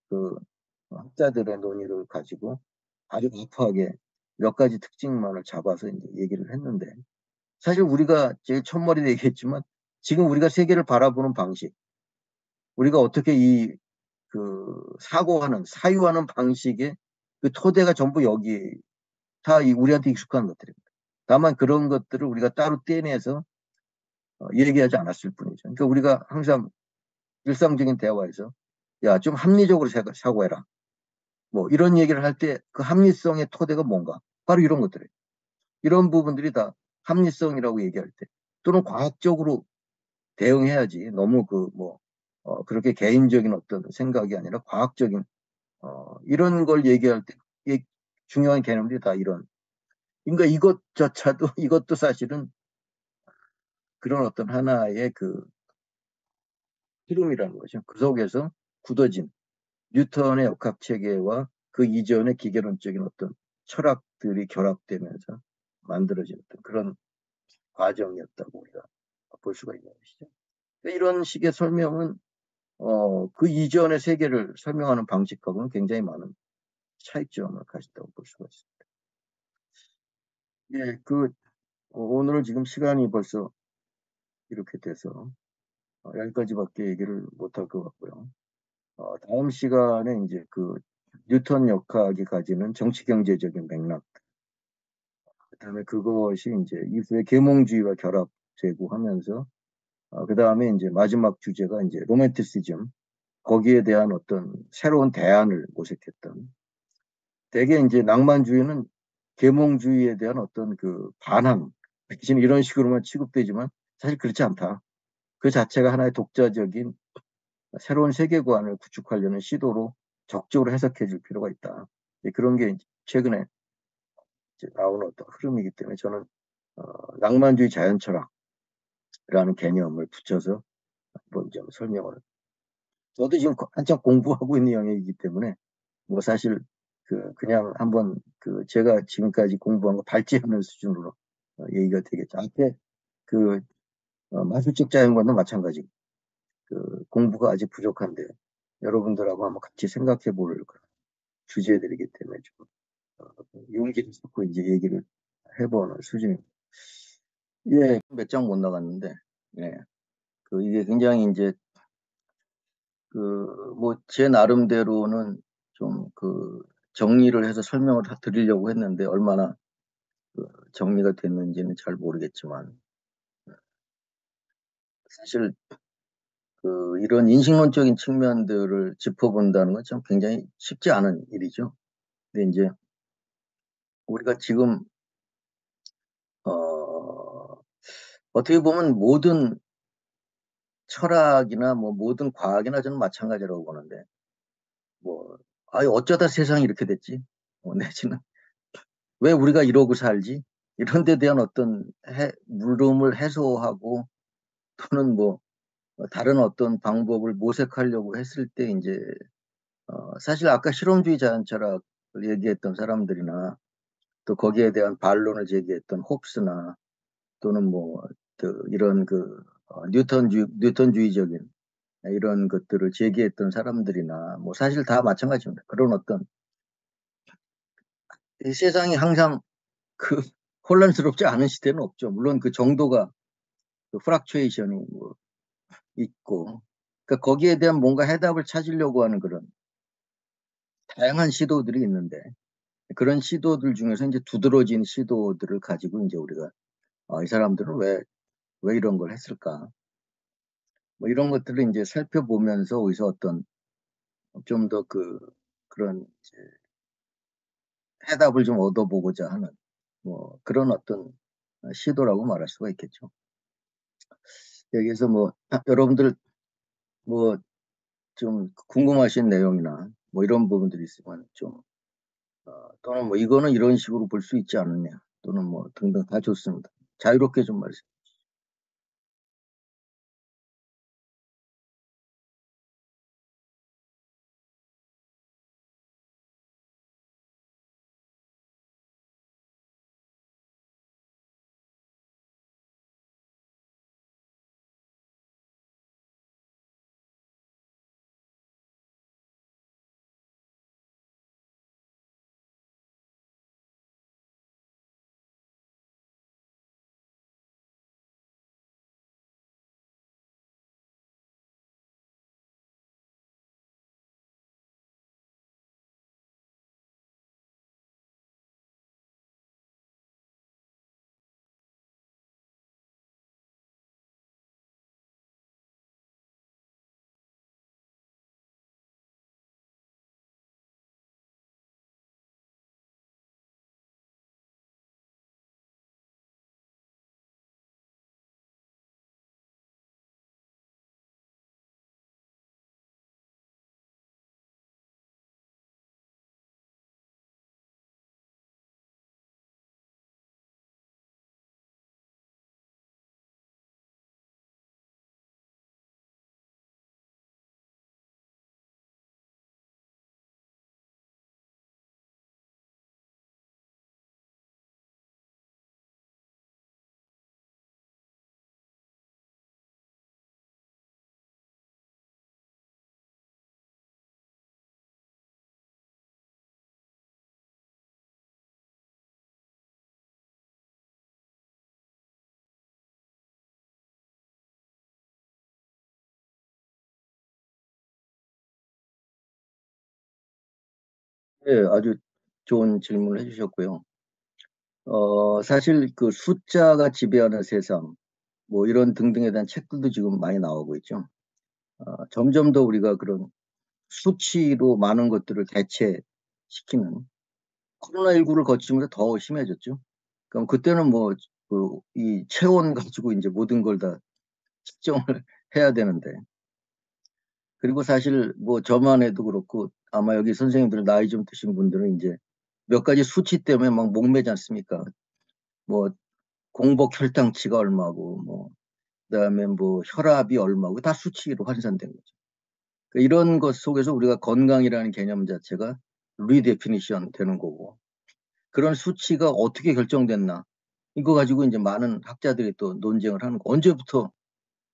그 학자들의 논의를 가지고 아주 라프하게 몇 가지 특징만을 잡아서 이제 얘기를 했는데 사실 우리가 제일 첫머리에 얘기했지만 지금 우리가 세계를 바라보는 방식 우리가 어떻게 이 그 사고하는 사유하는 방식의 그 토대가 전부 여기 다 우리한테 익숙한 것들입니다. 다만 그런 것들을 우리가 따로 떼내서 얘기하지 않았을 뿐이죠. 그러니까 우리가 항상 일상적인 대화에서 야, 좀 합리적으로 사고해라. 뭐 이런 얘기를 할 때 그 합리성의 토대가 뭔가? 바로 이런 것들이에요. 이런 부분들이 다 합리성이라고 얘기할 때 또는 과학적으로 대응해야지 너무 그렇게 개인적인 어떤 생각이 아니라 과학적인 이런 걸 얘기할 때 중요한 개념들이 다 이런 그러니까 이것조차도 이것도 사실은 그런 어떤 하나의 그 흐름이라는 거죠. 그 속에서 굳어진 뉴턴의 역학 체계와 그 이전의 기계론적인 어떤 철학들이 결합되면서 만들어진 어떤 그런 과정이었다고 우리가 볼 수가 있는 것이죠. 이런 식의 설명은 그 이전의 세계를 설명하는 방식하고는 굉장히 많은 차이점을 가졌다고 볼 수가 있습니다. 예, 오늘 지금 시간이 벌써 이렇게 돼서 여기까지밖에 얘기를 못할 것 같고요. 다음 시간에 이제 그 뉴턴 역학이 가지는 정치 경제적인 맥락, 그다음에 그것이 이제 이후에 계몽주의와 결합되고 하면서 그다음에 이제 마지막 주제가 이제 로맨티시즘 거기에 대한 어떤 새로운 대안을 모색했던 대개 이제 낭만주의는 계몽주의에 대한 어떤 그 반항 지금 이런 식으로만 취급되지만 사실 그렇지 않다. 그 자체가 하나의 독자적인 새로운 세계관을 구축하려는 시도로 적극적으로 해석해 줄 필요가 있다. 그런 게 최근에 나오는 어떤 흐름이기 때문에 저는 낭만주의 자연철학이라는 개념을 붙여서 한번 좀 설명을. 저도 지금 한참 공부하고 있는 영역이기 때문에 뭐 사실 그냥 한번 제가 지금까지 공부한 거 발제하는 수준으로 얘기가 되겠죠. 앞에 그 마술적 자연관도 마찬가지. 공부가 아직 부족한데 여러분들하고 한번 같이 생각해 볼 주제들이기 때문에 좀 용기를 갖고 이제 얘기를 해보는 수준입니다. 예, 몇 장 못 나갔는데, 예, 이게 굉장히 이제 뭐 제 나름대로는 좀 정리를 해서 설명을 다 드리려고 했는데 얼마나 정리가 됐는지는 잘 모르겠지만 사실 이런 인식론적인 측면들을 짚어본다는 건 참 굉장히 쉽지 않은 일이죠. 근데 이제 우리가 지금 어떻게 보면 모든 철학이나 뭐 모든 과학이나 저는 마찬가지라고 보는데 뭐 어쩌다 세상이 이렇게 됐지? 내지는 왜 우리가 이러고 살지? 이런 데 대한 어떤 물음을 해소하고 또는 뭐 다른 어떤 방법을 모색하려고 했을 때 이제 사실 아까 실험주의 자연철학을 얘기했던 사람들이나 또 거기에 대한 반론을 제기했던 홉스나 또는 뭐 이런 뉴턴주의적인 이런 것들을 제기했던 사람들이나 뭐 사실 다 마찬가지입니다. 그런 어떤 이 세상이 항상 그 혼란스럽지 않은 시대는 없죠. 물론 그 정도가 프락추에이션이 뭐 있고 그러니까 거기에 대한 뭔가 해답을 찾으려고 하는 그런 다양한 시도들이 있는데 그런 시도들 중에서 이제 두드러진 시도들을 가지고 이제 우리가 이 사람들은 왜 이런 걸 했을까? 뭐 이런 것들을 이제 살펴보면서 어디서 어떤 좀 더 그런 이제 해답을 좀 얻어보고자 하는 뭐 그런 어떤 시도라고 말할 수가 있겠죠. 여기에서 뭐 여러분들 뭐 좀 궁금하신 내용이나 뭐 이런 부분들이 있으면 좀 또는 뭐 이거는 이런 식으로 볼 수 있지 않느냐 또는 뭐 등등 다 좋습니다. 자유롭게 좀 말씀. 네, 아주 좋은 질문을 해주셨고요. 사실 그 숫자가 지배하는 세상, 뭐 이런 등등에 대한 책들도 지금 많이 나오고 있죠. 점점 더 우리가 그런 수치로 많은 것들을 대체시키는 코로나19를 거치면서 더 심해졌죠. 그럼 그때는 뭐, 이 체온 가지고 이제 모든 걸 다 측정을 해야 되는데. 그리고 사실 뭐 저만 해도 그렇고 아마 여기 선생님들 나이 좀 드신 분들은 이제 몇 가지 수치 때문에 막 목매지 않습니까? 뭐 공복 혈당치가 얼마고 뭐 그다음에 뭐 혈압이 얼마고 다 수치로 환산된 거죠. 그러니까 이런 것 속에서 우리가 건강이라는 개념 자체가 리데피니션 되는 거고 그런 수치가 어떻게 결정됐나 이거 가지고 이제 많은 학자들이 또 논쟁을 하는 거. 언제부터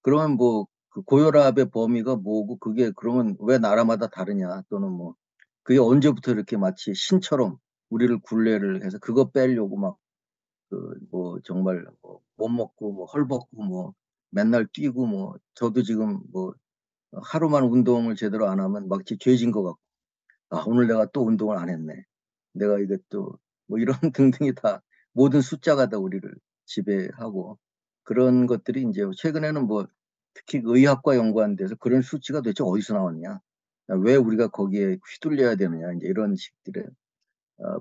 그러면 뭐그 고혈압의 범위가 뭐고 그게 그러면 왜 나라마다 다르냐 또는 뭐 그게 언제부터 이렇게 마치 신처럼 우리를 굴레를 해서 그거 빼려고 막 그 뭐 정말 뭐못 먹고 뭐 헐벗고 뭐 맨날 뛰고 뭐 저도 지금 뭐 하루만 운동을 제대로 안 하면 마치 죄진 것 같고 아 오늘 내가 또 운동을 안 했네. 내가 이게 또 뭐 이런 등등이 다 모든 숫자가 다 우리를 지배하고 그런 것들이 이제 최근에는 뭐 특히 그 의학과 연관돼서 그런 수치가 도대체 어디서 나왔냐? 왜 우리가 거기에 휘둘려야 되느냐? 이제 이런 식들의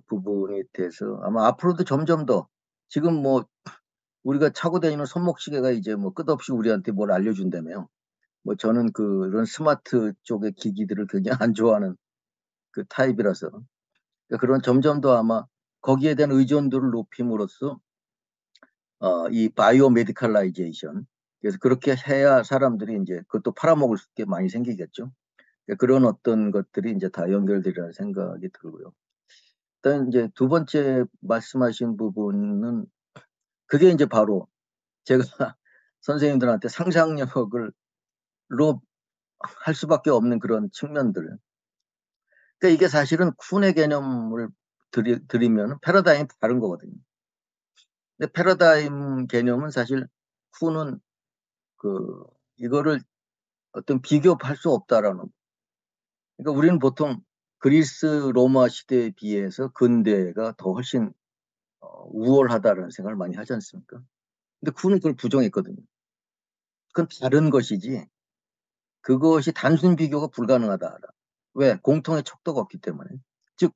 부분에 대해서 아마 앞으로도 점점 더 지금 뭐 우리가 차고 다니는 손목시계가 이제 뭐 끝없이 우리한테 뭘 알려준다며요. 뭐 저는 그런 스마트 쪽의 기기들을 굉장히 안 좋아하는 그 타입이라서 그러니까 그런 점점 더 아마 거기에 대한 의존도를 높임으로써 이 바이오 메디칼라이제이션 그래서 그렇게 해야 사람들이 이제 그것도 팔아먹을 게 많이 생기겠죠. 그러니까 그런 어떤 것들이 이제 다 연결되리라는 생각이 들고요. 일단 이제 두 번째 말씀하신 부분은 그게 이제 바로 제가 선생님들한테 상상력을 로 할 수밖에 없는 그런 측면들. 그러니까 이게 사실은 쿤의 개념을 들이면 패러다임이 다른 거거든요. 근데 패러다임 개념은 사실 쿤은 그 이거를 어떤 비교할 수 없다라는. 그러니까 우리는 보통 그리스 로마 시대에 비해서 근대가 더 훨씬 우월하다라는 생각을 많이 하지 않습니까? 근데 쿤은 그걸 부정했거든요. 그건 다른 것이지 그것이 단순 비교가 불가능하다. 왜? 공통의 척도가 없기 때문에. 즉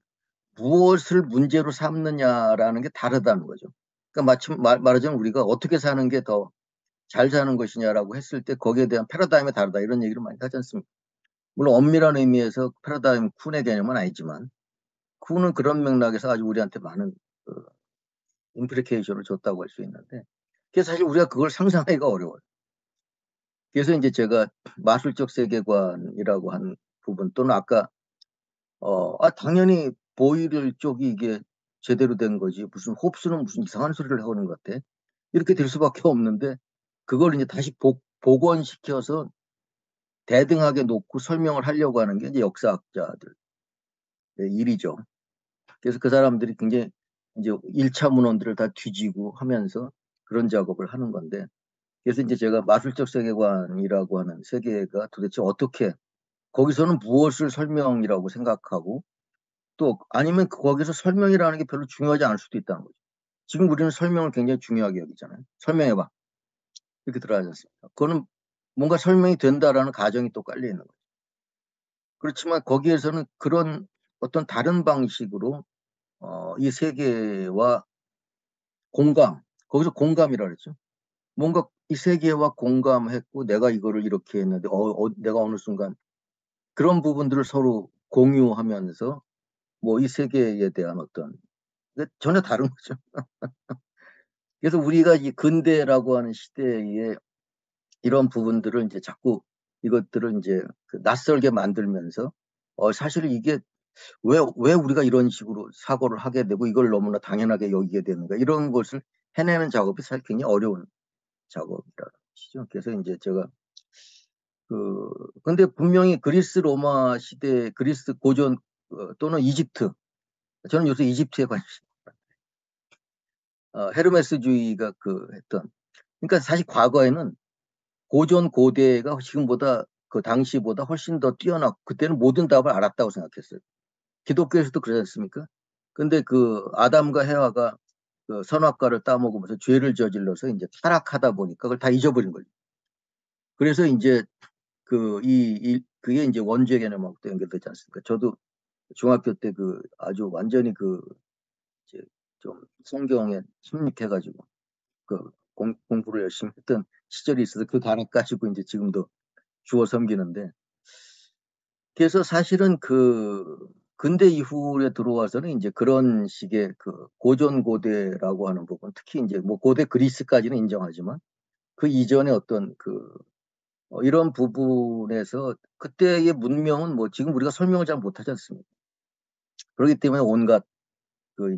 무엇을 문제로 삼느냐라는 게 다르다는 거죠. 그러니까 말하자면 우리가 어떻게 사는 게 더 잘 사는 것이냐라고 했을 때 거기에 대한 패러다임이 다르다 이런 얘기를 많이 하지 않습니까? 물론 엄밀한 의미에서 패러다임 쿤의 개념은 아니지만 그는 그런 맥락에서 아주 우리한테 많은 그 임플리케이션을 줬다고 할 수 있는데, 그래서 사실 우리가 그걸 상상하기가 어려워요. 그래서 이제 제가 마술적 세계관이라고 한 부분 또는 아까 당연히 보이를 쪽이 이게 제대로 된 거지 무슨 홉스는 무슨 이상한 소리를 하는 것 같아. 이렇게 될 수밖에 없는데 그걸 이제 다시 복원시켜서 대등하게 놓고 설명을 하려고 하는 게 이제 역사학자들 일이죠. 그래서 그 사람들이 굉장히 이제 1차 문헌들을 다 뒤지고 하면서 그런 작업을 하는 건데, 그래서 이제 제가 마술적 세계관이라고 하는 세계가 도대체 어떻게, 거기서는 무엇을 설명이라고 생각하고 또 아니면 거기서 설명이라는 게 별로 중요하지 않을 수도 있다는 거죠. 지금 우리는 설명을 굉장히 중요하게 여기잖아요. 설명해봐. 이렇게 들어가지 않습니까? 그거는 뭔가 설명이 된다라는 가정이 또 깔려 있는 거죠. 그렇지만 거기에서는 그런 어떤 다른 방식으로 이 세계와 공감, 거기서 공감이라 그랬죠. 뭔가 이 세계와 공감했고 내가 이거를 이렇게 했는데 내가 어느 순간 그런 부분들을 서로 공유하면서 뭐 이 세계에 대한 어떤 전혀 다른 거죠. 그래서 우리가 이 근대라고 하는 시대에 이런 부분들을 이제 자꾸 이것들을 이제 그 낯설게 만들면서 사실 이게 왜 우리가 이런 식으로 사고를 하게 되고 이걸 너무나 당연하게 여기게 되는가 이런 것을 해내는 작업이 사실 굉장히 어려운 작업이라는 것이죠. 그래서 이제 제가 근데 분명히 그리스 로마 시대 그리스 고전 또는 이집트, 저는 요새 이집트에 관심, 헤르메스주의가 했던, 그러니까 사실 과거에는 고전 고대가 지금보다 그 당시보다 훨씬 더 뛰어났고 그때는 모든 답을 알았다고 생각했어요. 기독교에서도 그러지 않습니까? 근데 아담과 헤와가 선악과를 따먹으면서 죄를 저질러서 이제 타락하다 보니까 그걸 다 잊어버린 거죠. 그래서 이제 그게 이제 원죄 개념하고 연결되지 않습니까? 저도 중학교 때 아주 완전히 이제 좀 성경에 침묵해가지고 공부를 열심히 했던 시절이 있어서 그 단어 가지고 이제 지금도 주워 섬기는데, 그래서 사실은 근대 이후에 들어와서는 이제 그런 식의 고전 고대라고 하는 부분, 특히 이제 뭐 고대 그리스까지는 인정하지만 그 이전에 어떤 이런 부분에서 그때의 문명은 뭐 지금 우리가 설명을 잘 못하지 않습니까? 그렇기 때문에 온갖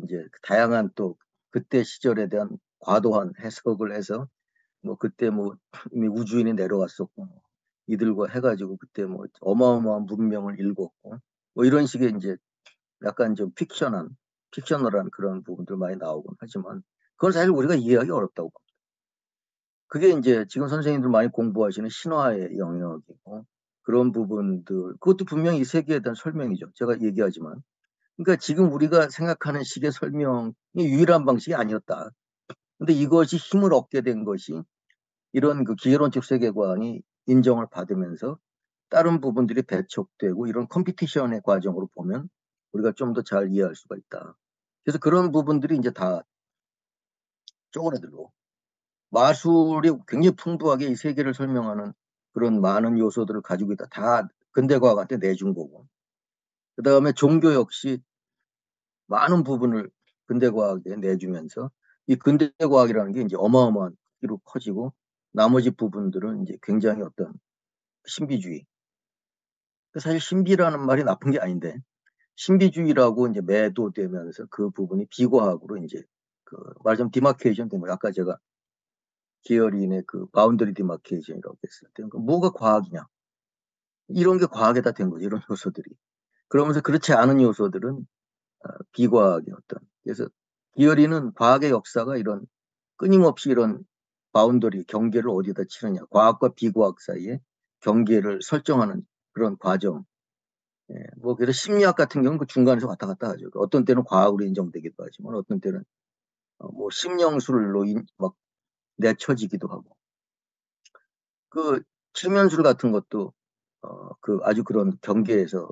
이제 다양한 또 그때 시절에 대한 과도한 해석을 해서 뭐 그때 뭐 이미 우주인이 내려왔었고 이들과 해가지고 그때 뭐 어마어마한 문명을 일궜고 뭐 이런 식의 이제 약간 좀 픽셔널한 그런 부분들 많이 나오곤 하지만 그건 사실 우리가 이해하기 어렵다고 봅니다. 그게 이제 지금 선생님들 많이 공부하시는 신화의 영역이고 그런 부분들, 그것도 분명히 이 세계에 대한 설명이죠. 제가 얘기하지만. 그러니까 지금 우리가 생각하는 식의 설명이 유일한 방식이 아니었다. 근데 이것이 힘을 얻게 된 것이 이런 기계론적 세계관이 인정을 받으면서 다른 부분들이 배척되고 이런 컴피티션의 과정으로 보면 우리가 좀 더 잘 이해할 수가 있다. 그래서 그런 부분들이 이제 다 쪼그라들고 마술이 굉장히 풍부하게 이 세계를 설명하는 그런 많은 요소들을 가지고 있다. 다 근대과학한테 내준 거고. 그 다음에 종교 역시 많은 부분을 근대과학에 내주면서 이 근대과학이라는 게 이제 어마어마한 크기로 커지고 나머지 부분들은 이제 굉장히 어떤 신비주의. 사실 신비라는 말이 나쁜 게 아닌데 신비주의라고 이제 매도되면서 그 부분이 비과학으로 이제 말하자면 디마케이션 된 거예요. 아까 제가 기어린의 바운더리 디마케이션이라고 했을 때 뭐가 과학이냐 이런 게 과학에다 된 거죠. 이런 요소들이. 그러면서 그렇지 않은 요소들은 비과학의 그래서 기어린은 과학의 역사가 이런 끊임없이 이런 바운더리 경계를 어디다 치느냐 과학과 비과학 사이에 경계를 설정하는 그런 과정. 예, 뭐 그래서 심리학 같은 경우는 그 중간에서 왔다 갔다 하죠. 어떤 때는 과학으로 인정되기도 하지만 어떤 때는 뭐 심령술로 막 내쳐지기도 하고 최면술 같은 것도 아주 그런 경계에서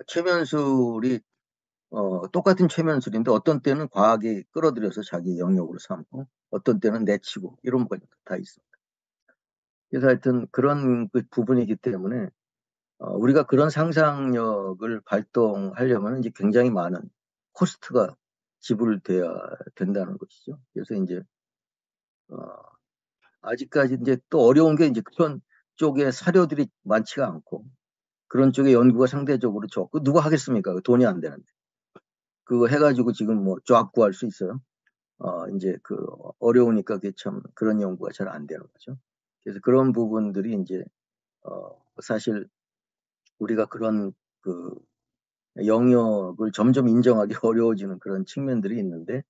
최면술이 똑같은 최면술인데 어떤 때는 과학이 끌어들여서 자기 영역으로 삼고 어떤 때는 내치고 이런 것다 있습니다. 그래서 하여튼 그런 부분이기 때문에 우리가 그런 상상력을 발동하려면 이제 굉장히 많은 코스트가 지불돼야 된다는 것이죠. 그래서 이제 어, 아직까지 이제 또 어려운 게 이제 그런 쪽에 사료들이 많지가 않고 그런 쪽에 연구가 상대적으로 적고 누가 하겠습니까? 돈이 안 되는데. 그거 해가지고 지금 뭐 쫙 구할 수 있어요? 이제 그 어려우니까 그게 참 그런 연구가 잘 안 되는 거죠. 그래서 그런 부분들이 이제 사실 우리가 그런 그 영역을 점점 인정하기 어려워지는 그런 측면들이 있는데,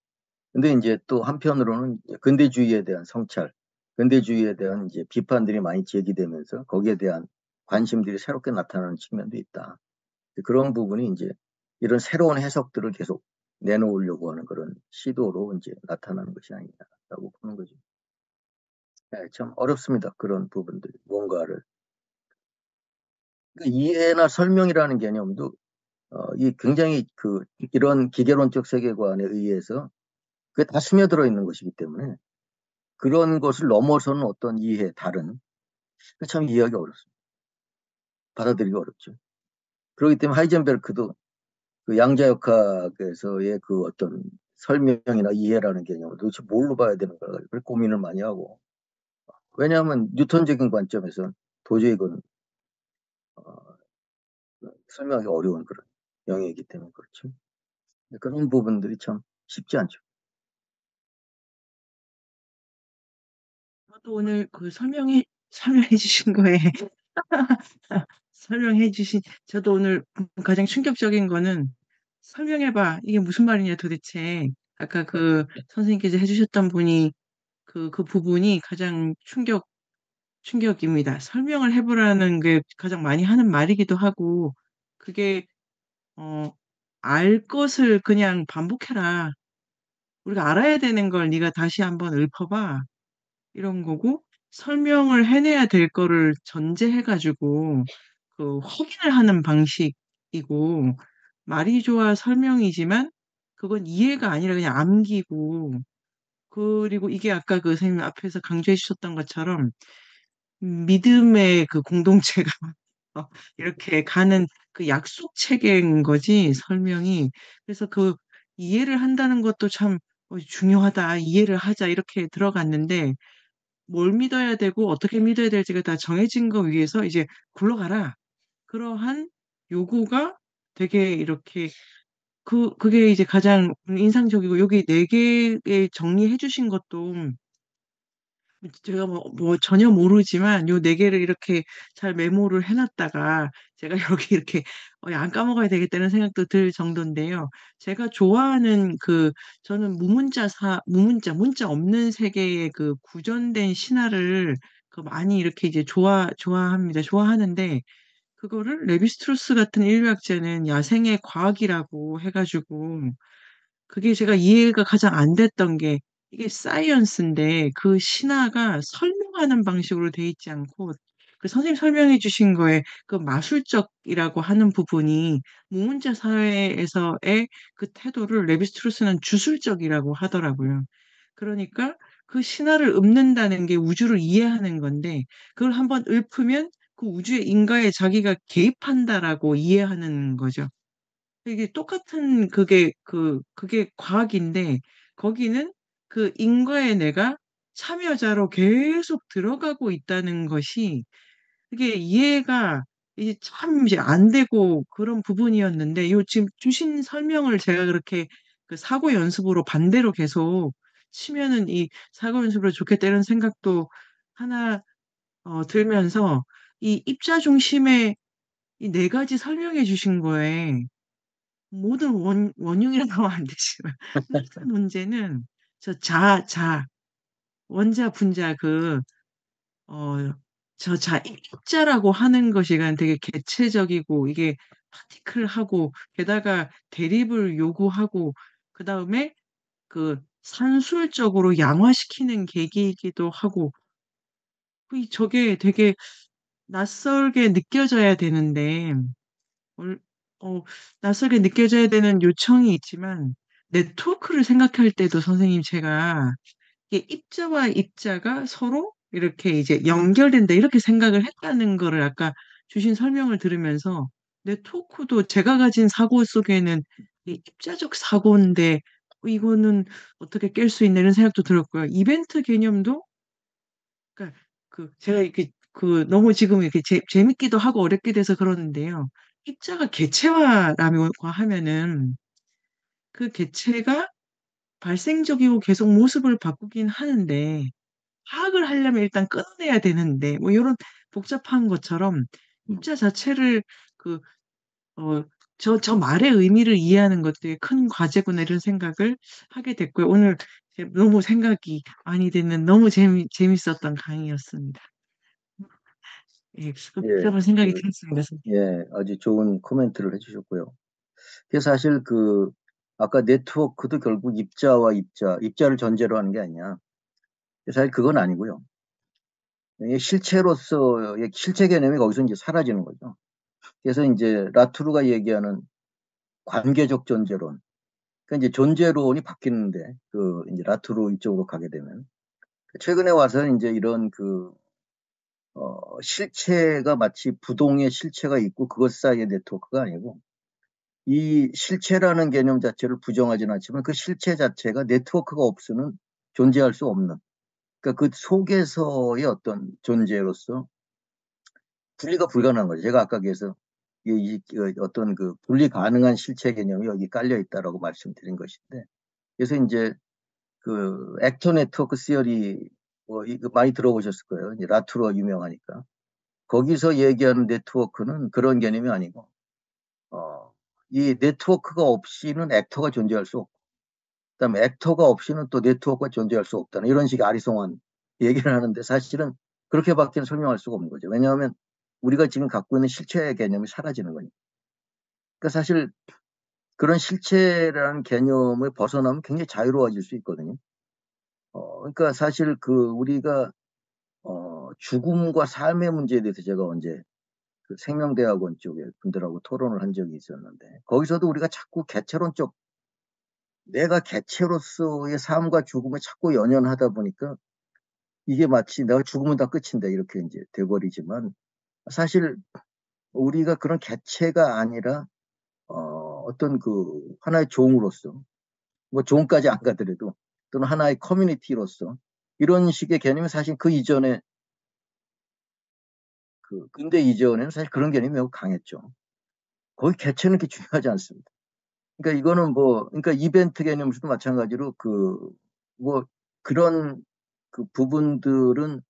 근데 이제 또 한편으로는 근대주의에 대한 성찰, 근대주의에 대한 이제 비판들이 많이 제기되면서 거기에 대한 관심들이 새롭게 나타나는 측면도 있다. 그런 부분이 이제 이런 새로운 해석들을 계속 내놓으려고 하는 그런 시도로 이제 나타나는 것이 아니냐라고 보는 거죠. 네, 참 어렵습니다. 그런 부분들, 뭔가를. 그러니까 이해나 설명이라는 개념도 이 굉장히 이런 기계론적 세계관에 의해서 그게 다 스며들어 있는 것이기 때문에 그런 것을 넘어서는 어떤 이해, 다른, 참 이해하기 어렵습니다. 받아들이기 어렵죠. 그렇기 때문에 하이젠베르크도 그 양자역학에서의 그 어떤 설명이나 이해라는 개념을 도대체 뭘로 봐야 되는가, 그걸 고민을 많이 하고. 왜냐하면 뉴턴적인 관점에서 도저히 그건 어, 설명하기 어려운 그런 영역이기 때문에 그렇죠. 그런 부분들이 참 쉽지 않죠. 저도 오늘 그 설명해 주신 거에 설명해 주신, 저도 오늘 가장 충격적인 거는 설명해봐. 이게 무슨 말이냐 도대체. 아까 그 선생님께서 해주셨던 분이 그 부분이 가장 충격입니다. 설명을 해보라는 게 가장 많이 하는 말이기도 하고, 그게, 어, 알 것을 그냥 반복해라. 우리가 알아야 되는 걸 네가 다시 한번 읊어봐. 이런 거고, 설명을 해내야 될 거를 전제해가지고 그 확인을 하는 방식이고, 말이 좋아 설명이지만 그건 이해가 아니라 그냥 암기고, 그리고 이게 아까 그 선생님 앞에서 강조해 주셨던 것처럼 믿음의 그 공동체가 어, 이렇게 가는 그 약속 체계인 거지, 설명이. 그래서 그 이해를 한다는 것도 참 중요하다. 이해를 하자. 이렇게 들어갔는데, 뭘 믿어야 되고 어떻게 믿어야 될지가 다 정해진 거 위에서 이제 굴러가라. 그러한 요구가 되게 이렇게 그게 이제 가장 인상적이고, 여기 네 개의 정리해 주신 것도 제가 뭐 전혀 모르지만 요 네 개를 이렇게 잘 메모를 해놨다가 제가 여기 이렇게 안 까먹어야 되겠다는 생각도 들 정도인데요. 제가 좋아하는 저는 문자 없는 세계의 그 구전된 신화를 많이 이렇게 이제 좋아합니다. 좋아하는데 그거를 레비스트루스 같은 인류학자는 야생의 과학이라고 해가지고, 그게 제가 이해가 가장 안 됐던 게, 이게 사이언스인데 그 신화가 설명하는 방식으로 돼 있지 않고, 그 선생님 설명해 주신 거에 그 마술적이라고 하는 부분이 무문자 사회에서의 그 태도를 레비스트루스는 주술적이라고 하더라고요. 그러니까 그 신화를 읊는다는 게 우주를 이해하는 건데, 그걸 한번 읊으면 그 우주의 인과에 자기가 개입한다라고 이해하는 거죠. 이게 똑같은 그게 과학인데, 거기는 그 인과에 내가 참여자로 계속 들어가고 있다는 것이, 그게 이해가 이제 참 이제 안 되고 그런 부분이었는데, 요 지금 주신 설명을 제가 그렇게 그 사고 연습으로 반대로 계속 치면은 이 사고 연습으로 좋겠다 이런 생각도 하나 들면서, 이 입자 중심의 이 네 가지 설명해 주신 거에 모든 원흉이라고 하면 안 되지만 모든 문제는 원자 분자 어, 입자라고 하는 것이 되게 개체적이고, 이게 파티클하고, 게다가 대립을 요구하고, 그 다음에 산술적으로 양화시키는 계기이기도 하고, 저게 되게 낯설게 느껴져야 되는데, 얼- 어, 낯설게 느껴져야 되는 요청이 있지만, 네트워크를 생각할 때도 선생님 제가 이게 입자와 입자가 서로 이렇게 이제 연결된다 이렇게 생각을 했다는 거를 아까 주신 설명을 들으면서 네트워크도 제가 가진 사고 속에는 이 입자적 사고인데 이거는 어떻게 깰 수 있나 이런 생각도 들었고요. 이벤트 개념도 그러니까 제가 이렇게 너무 지금 이렇게 재밌기도 하고 어렵기도 해서 그러는데요. 입자가 개체화라고 하면은 그 개체가 발생적이고 계속 모습을 바꾸긴 하는데 파악을 하려면 일단 끊어내야 되는데 뭐 이런 복잡한 것처럼 음. 입자 자체를 그 어 저 말의 의미를 이해하는 것도 되게 큰 과제구나 이런 생각을 하게 됐고요. 오늘 너무 생각이 많이 되는 너무 재밌었던 강의였습니다. 예. 예, 복잡한 생각이 들었습니다, 선생님. 예, 아주 좋은 코멘트를 해주셨고요. 그래서 사실 아까 네트워크도 결국 입자를 전제로 하는 게 아니냐. 사실 그건 아니고요. 이게 실체로서의 실체 개념이 거기서 이제 사라지는 거죠. 그래서 이제 라투르가 얘기하는 관계적 존재론. 그러니까 이제 존재론이 바뀌는데, 이제 라투르 이쪽으로 가게 되면. 최근에 와서 이제 이런 실체가 마치 부동의 실체가 있고 그것 사이의 네트워크가 아니고, 이 실체라는 개념 자체를 부정하지는 않지만 그 실체 자체가 네트워크가 없으면 존재할 수 없는, 그러니까 그 속에서의 어떤 존재로서 분리가 불가능한 거죠. 제가 아까 그래서 어떤 분리 가능한 실체 개념이 여기 깔려 있다라고 말씀드린 것인데, 그래서 이제 액터 네트워크 시어리 뭐 이거 많이 들어보셨을 거예요. 이제 라투르가 유명하니까. 거기서 얘기하는 네트워크는 그런 개념이 아니고, 이 네트워크가 없이는 액터가 존재할 수 없고, 그다음에 액터가 없이는 또 네트워크가 존재할 수 없다는 이런 식의 아리송한 얘기를 하는데, 사실은 그렇게밖에 설명할 수가 없는 거죠. 왜냐하면 우리가 지금 갖고 있는 실체 개념이 사라지는 거니까. 그러니까 사실 그런 실체라는 개념을 벗어나면 굉장히 자유로워질 수 있거든요. 그러니까 사실 우리가 죽음과 삶의 문제에 대해서 제가 언제 생명대학원 쪽에 분들하고 토론을 한 적이 있었는데, 거기서도 우리가 자꾸 개체론적, 내가 개체로서의 삶과 죽음을 자꾸 연연하다 보니까 이게 마치 내가 죽으면 다 끝인데 이렇게 이제 돼버리지만, 사실 우리가 그런 개체가 아니라 어떤 하나의 종으로서, 뭐 종까지 안 가더라도 또는 하나의 커뮤니티로서 이런 식의 개념이 사실 그 이전에 근대 이전에는 사실 그런 개념이 매우 강했죠. 거기 개체는 그렇게 중요하지 않습니다. 그러니까 이거는 그러니까 이벤트 개념에서도 마찬가지로 뭐 그런 부분들은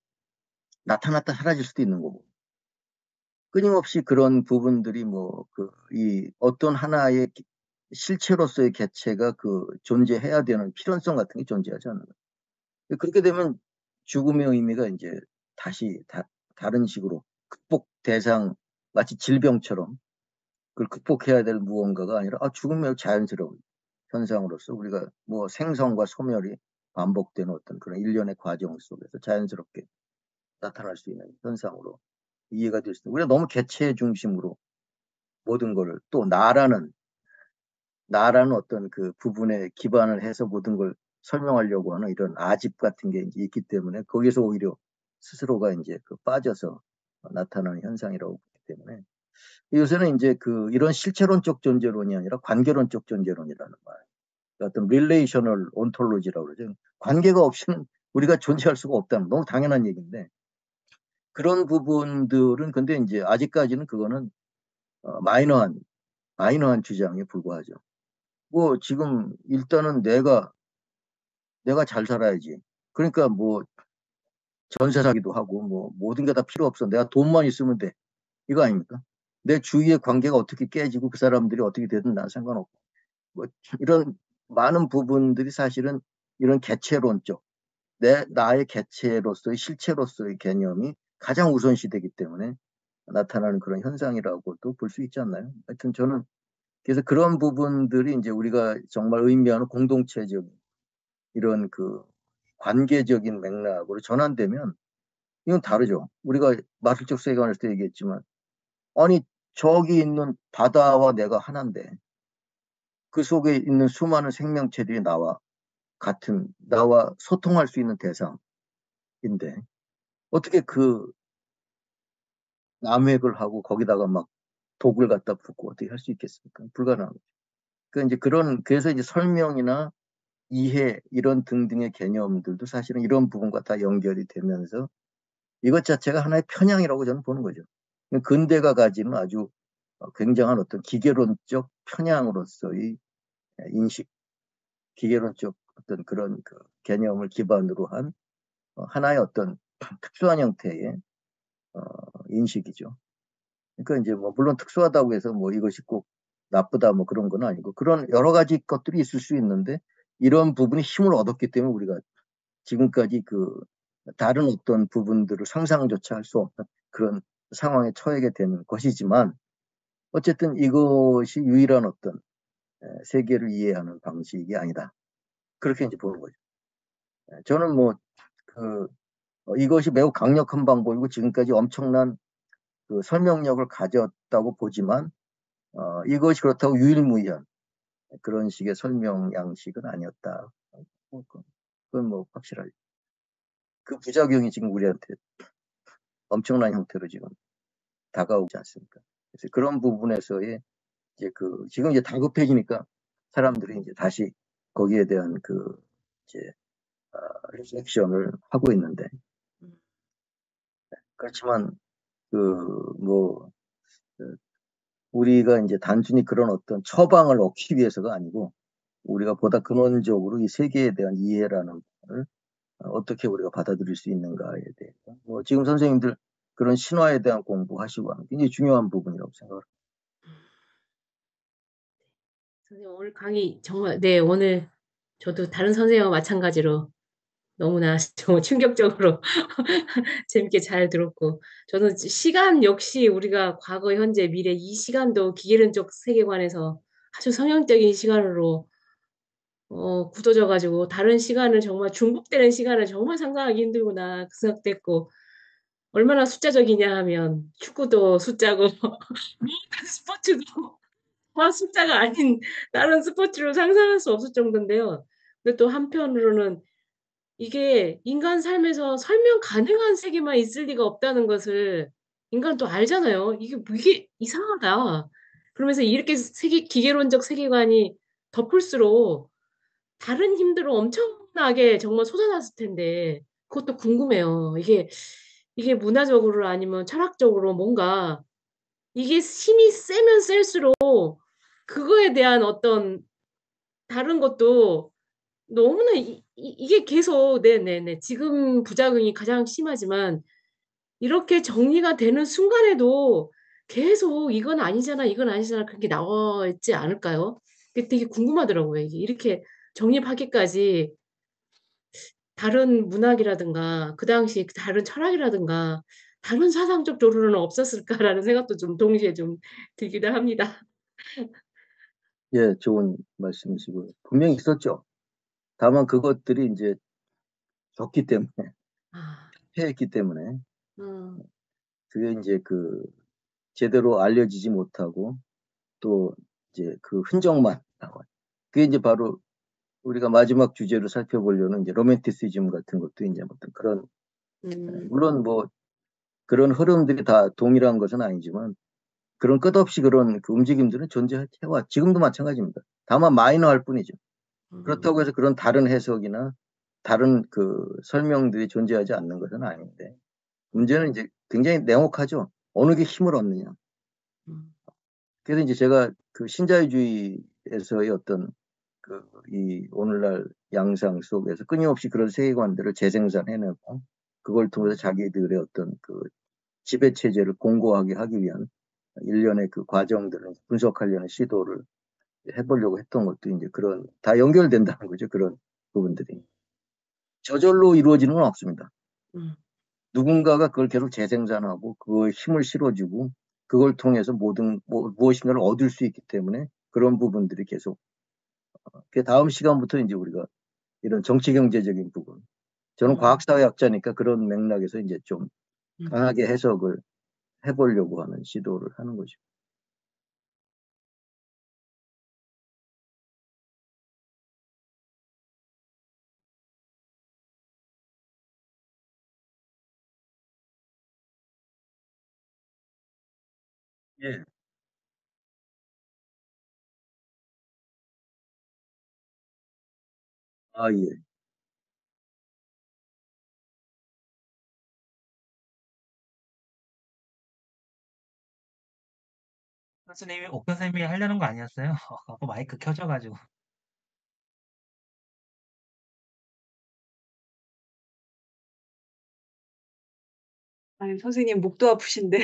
나타났다 사라질 수도 있는 거고, 끊임없이 그런 부분들이 이 어떤 하나의 실체로서의 개체가 존재해야 되는 필연성 같은 게 존재하지 않는 거예요. 그렇게 되면 죽음의 의미가 이제 다시 다른 식으로 극복 대상, 마치 질병처럼 그걸 극복해야 될 무언가가 아니라 죽음이 매우 자연스러운 현상으로서 우리가 뭐 생성과 소멸이 반복되는 어떤 그런 일련의 과정 속에서 자연스럽게 나타날 수 있는 현상으로 이해가 될 수 있는, 우리가 너무 개체 중심으로 모든 거를, 또 나라는 어떤 부분에 기반을 해서 모든 걸 설명하려고 하는 이런 아집 같은 게 이제 있기 때문에 거기서 오히려 스스로가 이제 빠져서 나타나는 현상이라고 보기 때문에, 요새는 이제 이런 실체론적 존재론이 아니라 관계론적 존재론이라는 말, 어떤 릴레이셔널 온톨로지라고 그러죠. 관계가 없이는 우리가 존재할 수가 없다는, 너무 당연한 얘기인데, 그런 부분들은 근데 이제 아직까지는 그거는 마이너한 주장에 불과하죠. 뭐 지금 일단은 내가 잘 살아야지. 그러니까 뭐 전세 사기도 하고 뭐 모든 게 다 필요 없어. 내가 돈만 있으면 돼. 이거 아닙니까? 내 주위의 관계가 어떻게 깨지고 그 사람들이 어떻게 되든 난 상관없고. 뭐 이런 많은 부분들이 사실은 이런 개체론적, 나의 개체로서의 실체로서의 개념이 가장 우선시되기 때문에 나타나는 그런 현상이라고도 볼 수 있지 않나요? 하여튼 저는 그래서 그런 부분들이 이제 우리가 정말 의미하는 공동체적 이런 관계적인 맥락으로 전환되면 이건 다르죠. 우리가 마술적 세계관에서 도 얘기했지만, 아니 저기 있는 바다와 내가 하나인데 그 속에 있는 수많은 생명체들이 나와 소통할 수 있는 대상인데, 어떻게 남획을 하고 거기다가 막 독을 갖다 붓고 어떻게 할 수 있겠습니까? 불가능한 거죠. 그러니까 이제 그래서 이제 설명이나 이해 이런 등등의 개념들도 사실은 이런 부분과 다 연결이 되면서 이것 자체가 하나의 편향이라고 저는 보는 거죠. 근대가 가지는 아주 굉장한 어떤 기계론적 편향으로서의 인식, 기계론적 어떤 그런 그 개념을 기반으로 한 하나의 어떤 특수한 형태의 어, 인식이죠. 그러니까 이제 뭐 물론 특수하다고 해서 뭐 이것이 꼭 나쁘다 뭐 그런 건 아니고 그런 여러 가지 것들이 있을 수 있는데 이런 부분이 힘을 얻었기 때문에 우리가 지금까지 그 다른 어떤 부분들을 상상조차 할 수 없는 그런 상황에 처하게 되는 것이지만 어쨌든 이것이 유일한 어떤 세계를 이해하는 방식이 아니다. 그렇게 이제 보는 거죠. 저는 뭐 그 이것이 매우 강력한 방법이고 지금까지 엄청난 그 설명력을 가졌다고 보지만 이것이 그렇다고 유일무이한 그런 식의 설명 양식은 아니었다. 그건 뭐 확실하죠. 그 부작용이 지금 우리한테 엄청난 형태로 지금 다가오지 않습니까? 그래서 그런 부분에서의 이제 지금 이제 다급해지니까 사람들이 이제 다시 거기에 대한 이제 리플렉션을 하고 있는데 그렇지만 뭐 우리가 이제 단순히 그런 어떤 처방을 얻기 위해서가 아니고 우리가 보다 근원적으로 이 세계에 대한 이해라는 것을 어떻게 우리가 받아들일 수 있는가에 대해서 뭐 지금 선생님들 그런 신화에 대한 공부하시고 하는 굉장히 중요한 부분이라고 생각합니다. 선생님 오늘 강의 정말 네 오늘 저도 다른 선생님과 마찬가지로 너무나 정말 충격적으로 재밌게 잘 들었고 저는 시간 역시 우리가 과거, 현재, 미래 이 시간도 기계론적 세계관에서 아주 성형적인 시간으로 굳어져 가지고 다른 시간을 정말 중복되는 시간을 정말 상상하기 힘들구나 그 생각도 했고 얼마나 숫자적이냐 하면 축구도 숫자고 모든 스포츠도 숫자가 아닌 다른 스포츠로 상상할 수 없을 정도인데요. 근데 또 한편으로는 이게 인간 삶에서 설명 가능한 세계만 있을 리가 없다는 것을 인간은 또 알잖아요. 이게 이상하다. 그러면서 이렇게 기계론적 세계관이 덮을수록 다른 힘들은 엄청나게 정말 솟아났을 텐데 그것도 궁금해요. 이게 문화적으로 아니면 철학적으로 뭔가 이게 힘이 세면 셀수록 그거에 대한 어떤 다른 것도 너무나 이게 계속 네네네. 지금 부작용이 가장 심하지만 이렇게 정리가 되는 순간에도 계속 '이건 아니잖아, 이건 아니잖아.' 그런 게 나와 있지 않을까요? 그게 되게 궁금하더라고요. 이게 이렇게 정립하기까지 다른 문학이라든가 그 당시 다른 철학이라든가 '다른 사상적 조류는 없었을까.'라는 생각도 좀 동시에 좀 들기도 합니다. 예, 좋은 말씀이시고 분명히 있었죠. 다만 그것들이 이제 적기 때문에 아. 패했기 때문에 음. 그게 이제 제대로 알려지지 못하고 또 이제 그 흔적만 나와요. 그게 이제 바로 우리가 마지막 주제로 살펴보려는 이제 로맨티시즘 같은 것도 이제 어떤 그런 음. 물론 뭐 그런 흐름들이 다 동일한 것은 아니지만 그런 끝없이 그런 움직임들은 존재해와 지금도 마찬가지입니다. 다만 마이너할 뿐이죠. 음. 그렇다고 해서 그런 다른 해석이나 다른 설명들이 존재하지 않는 것은 아닌데 문제는 이제 굉장히 냉혹하죠. 어느 게 힘을 얻느냐. 음. 그래서 이제 제가 신자유주의에서의 어떤 이 오늘날 양상 속에서 끊임없이 그런 세계관들을 재생산해내고 그걸 통해서 자기들의 어떤 지배 체제를 공고하게 하기 위한 일련의 과정들을 분석하려는 시도를 해보려고 했던 것도 이제 다 연결된다는 거죠. 그런 부분들이. 저절로 이루어지는 건 없습니다. 음. 누군가가 그걸 계속 재생산하고 그거에 힘을 실어주고 그걸 통해서 무엇인가를 얻을 수 있기 때문에 그런 부분들이 계속 그 다음 시간부터 이제 우리가 이런 정치 경제적인 부분 저는 음. 과학사회학자니까 그런 맥락에서 이제 좀 음. 강하게 해석을 해보려고 하는 시도를 하는 거죠. 예. 아, 예. 교수님이 옥 교수님이 하려는 거 아니었어요? 아까 마이크 켜져가지고. 아니, 선생님 목도 아프신데.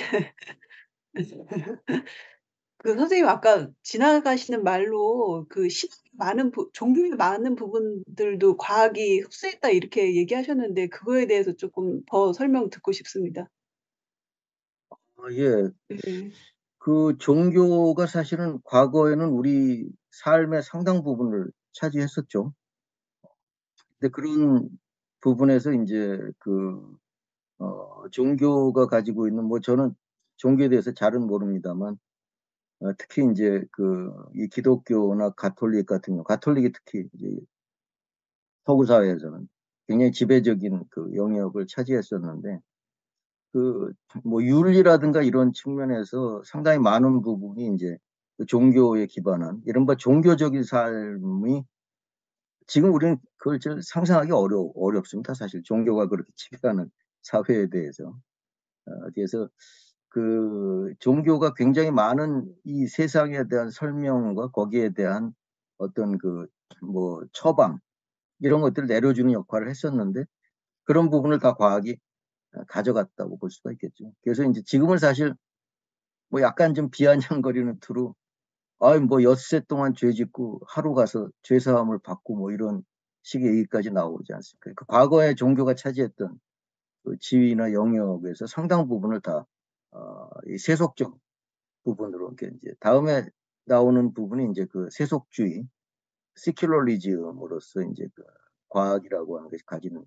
그 선생님 아까 지나가시는 말로 그 종교의 많은 부분들도 과학이 흡수했다 이렇게 얘기하셨는데 그거에 대해서 조금 더 설명 듣고 싶습니다. 아, 예. 네. 그 종교가 사실은 과거에는 우리 삶의 상당 부분을 차지했었죠. 근데 그런 부분에서 이제 종교가 가지고 있는, 뭐 저는 종교에 대해서 잘은 모릅니다만, 특히 이제 이 기독교나 가톨릭 같은 경우, 가톨릭이 특히 이제 서구 사회에서는 굉장히 지배적인 그 영역을 차지했었는데, 그 뭐 윤리라든가 이런 측면에서 상당히 많은 부분이 이제 그 종교에 기반한 이른바 종교적인 삶이, 지금 우리는 그걸 좀 상상하기 어렵습니다. 사실 종교가 그렇게 지배하는 사회에 대해서. 그래서 그 종교가 굉장히 많은 이 세상에 대한 설명과 거기에 대한 어떤 그 뭐 처방 이런 것들을 내려주는 역할을 했었는데, 그런 부분을 다 과학이 가져갔다고 볼 수가 있겠죠. 그래서 이제 지금은 사실 뭐 약간 좀 비아냥거리는 투로, 아이 뭐 엿새 동안 죄 짓고 하루 가서 죄 사함을 받고 뭐 이런 식의 얘기까지 나오지 않습니까? 그 과거에 종교가 차지했던 그 지위나 영역에서 상당 부분을 다 이 세속적 부분으로, 이렇게 이제 다음에 나오는 부분이 이제 그 세속주의, 시큘러리즘으로서 이제 그 과학이라고 하는 것이 가지는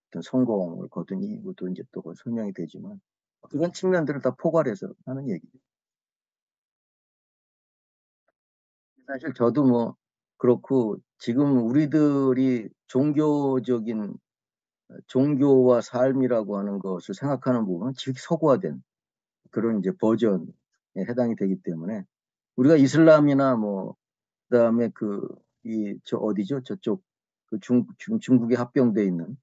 어떤 성공을 거둔 이유도 이제 또 설명이 되지만, 그런 측면들을 다 포괄해서 하는 얘기죠. 사실 저도 뭐 그렇고, 지금 우리들이 종교와 삶이라고 하는 것을 생각하는 부분은 지극히 서구화된 그런 이제 버전에 해당이 되기 때문에, 우리가 이슬람이나 뭐 그다음에 저 어디죠? 저쪽 중국에 합병돼 있는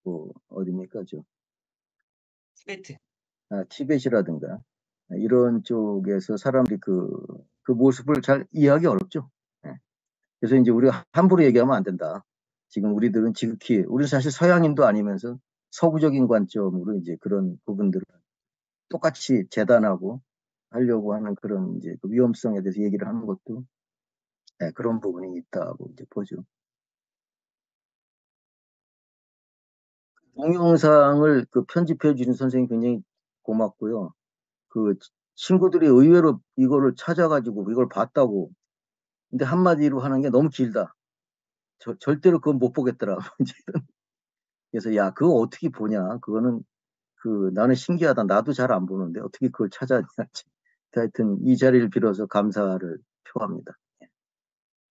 뭐 어디입니까? 티베트. 티벳이라든가 이런 쪽에서 사람들이 그 모습을 잘 이해하기 어렵죠. 예. 그래서 이제 우리가 함부로 얘기하면 안 된다. 지금 우리들은 지극히, 우리는 사실 서양인도 아니면서 서구적인 관점으로 이제 그런 부분들을 똑같이 재단하고 하려고 하는 그런 이제 그 위험성에 대해서 얘기를 하는 것도, 예, 그런 부분이 있다고 이제 보죠. 동영상을 편집해 주신 선생님 굉장히 고맙고요. 그 친구들이 의외로 이거를 찾아가지고 이걸 봤다고. 근데 한마디로 하는 게 너무 길다. 절대로 그건 못 보겠더라. 그래서 야, 그거 어떻게 보냐? 그거는 나는 신기하다. 나도 잘 안 보는데 어떻게 그걸 찾았냐. 하여튼 이 자리를 빌어서 감사를 표합니다.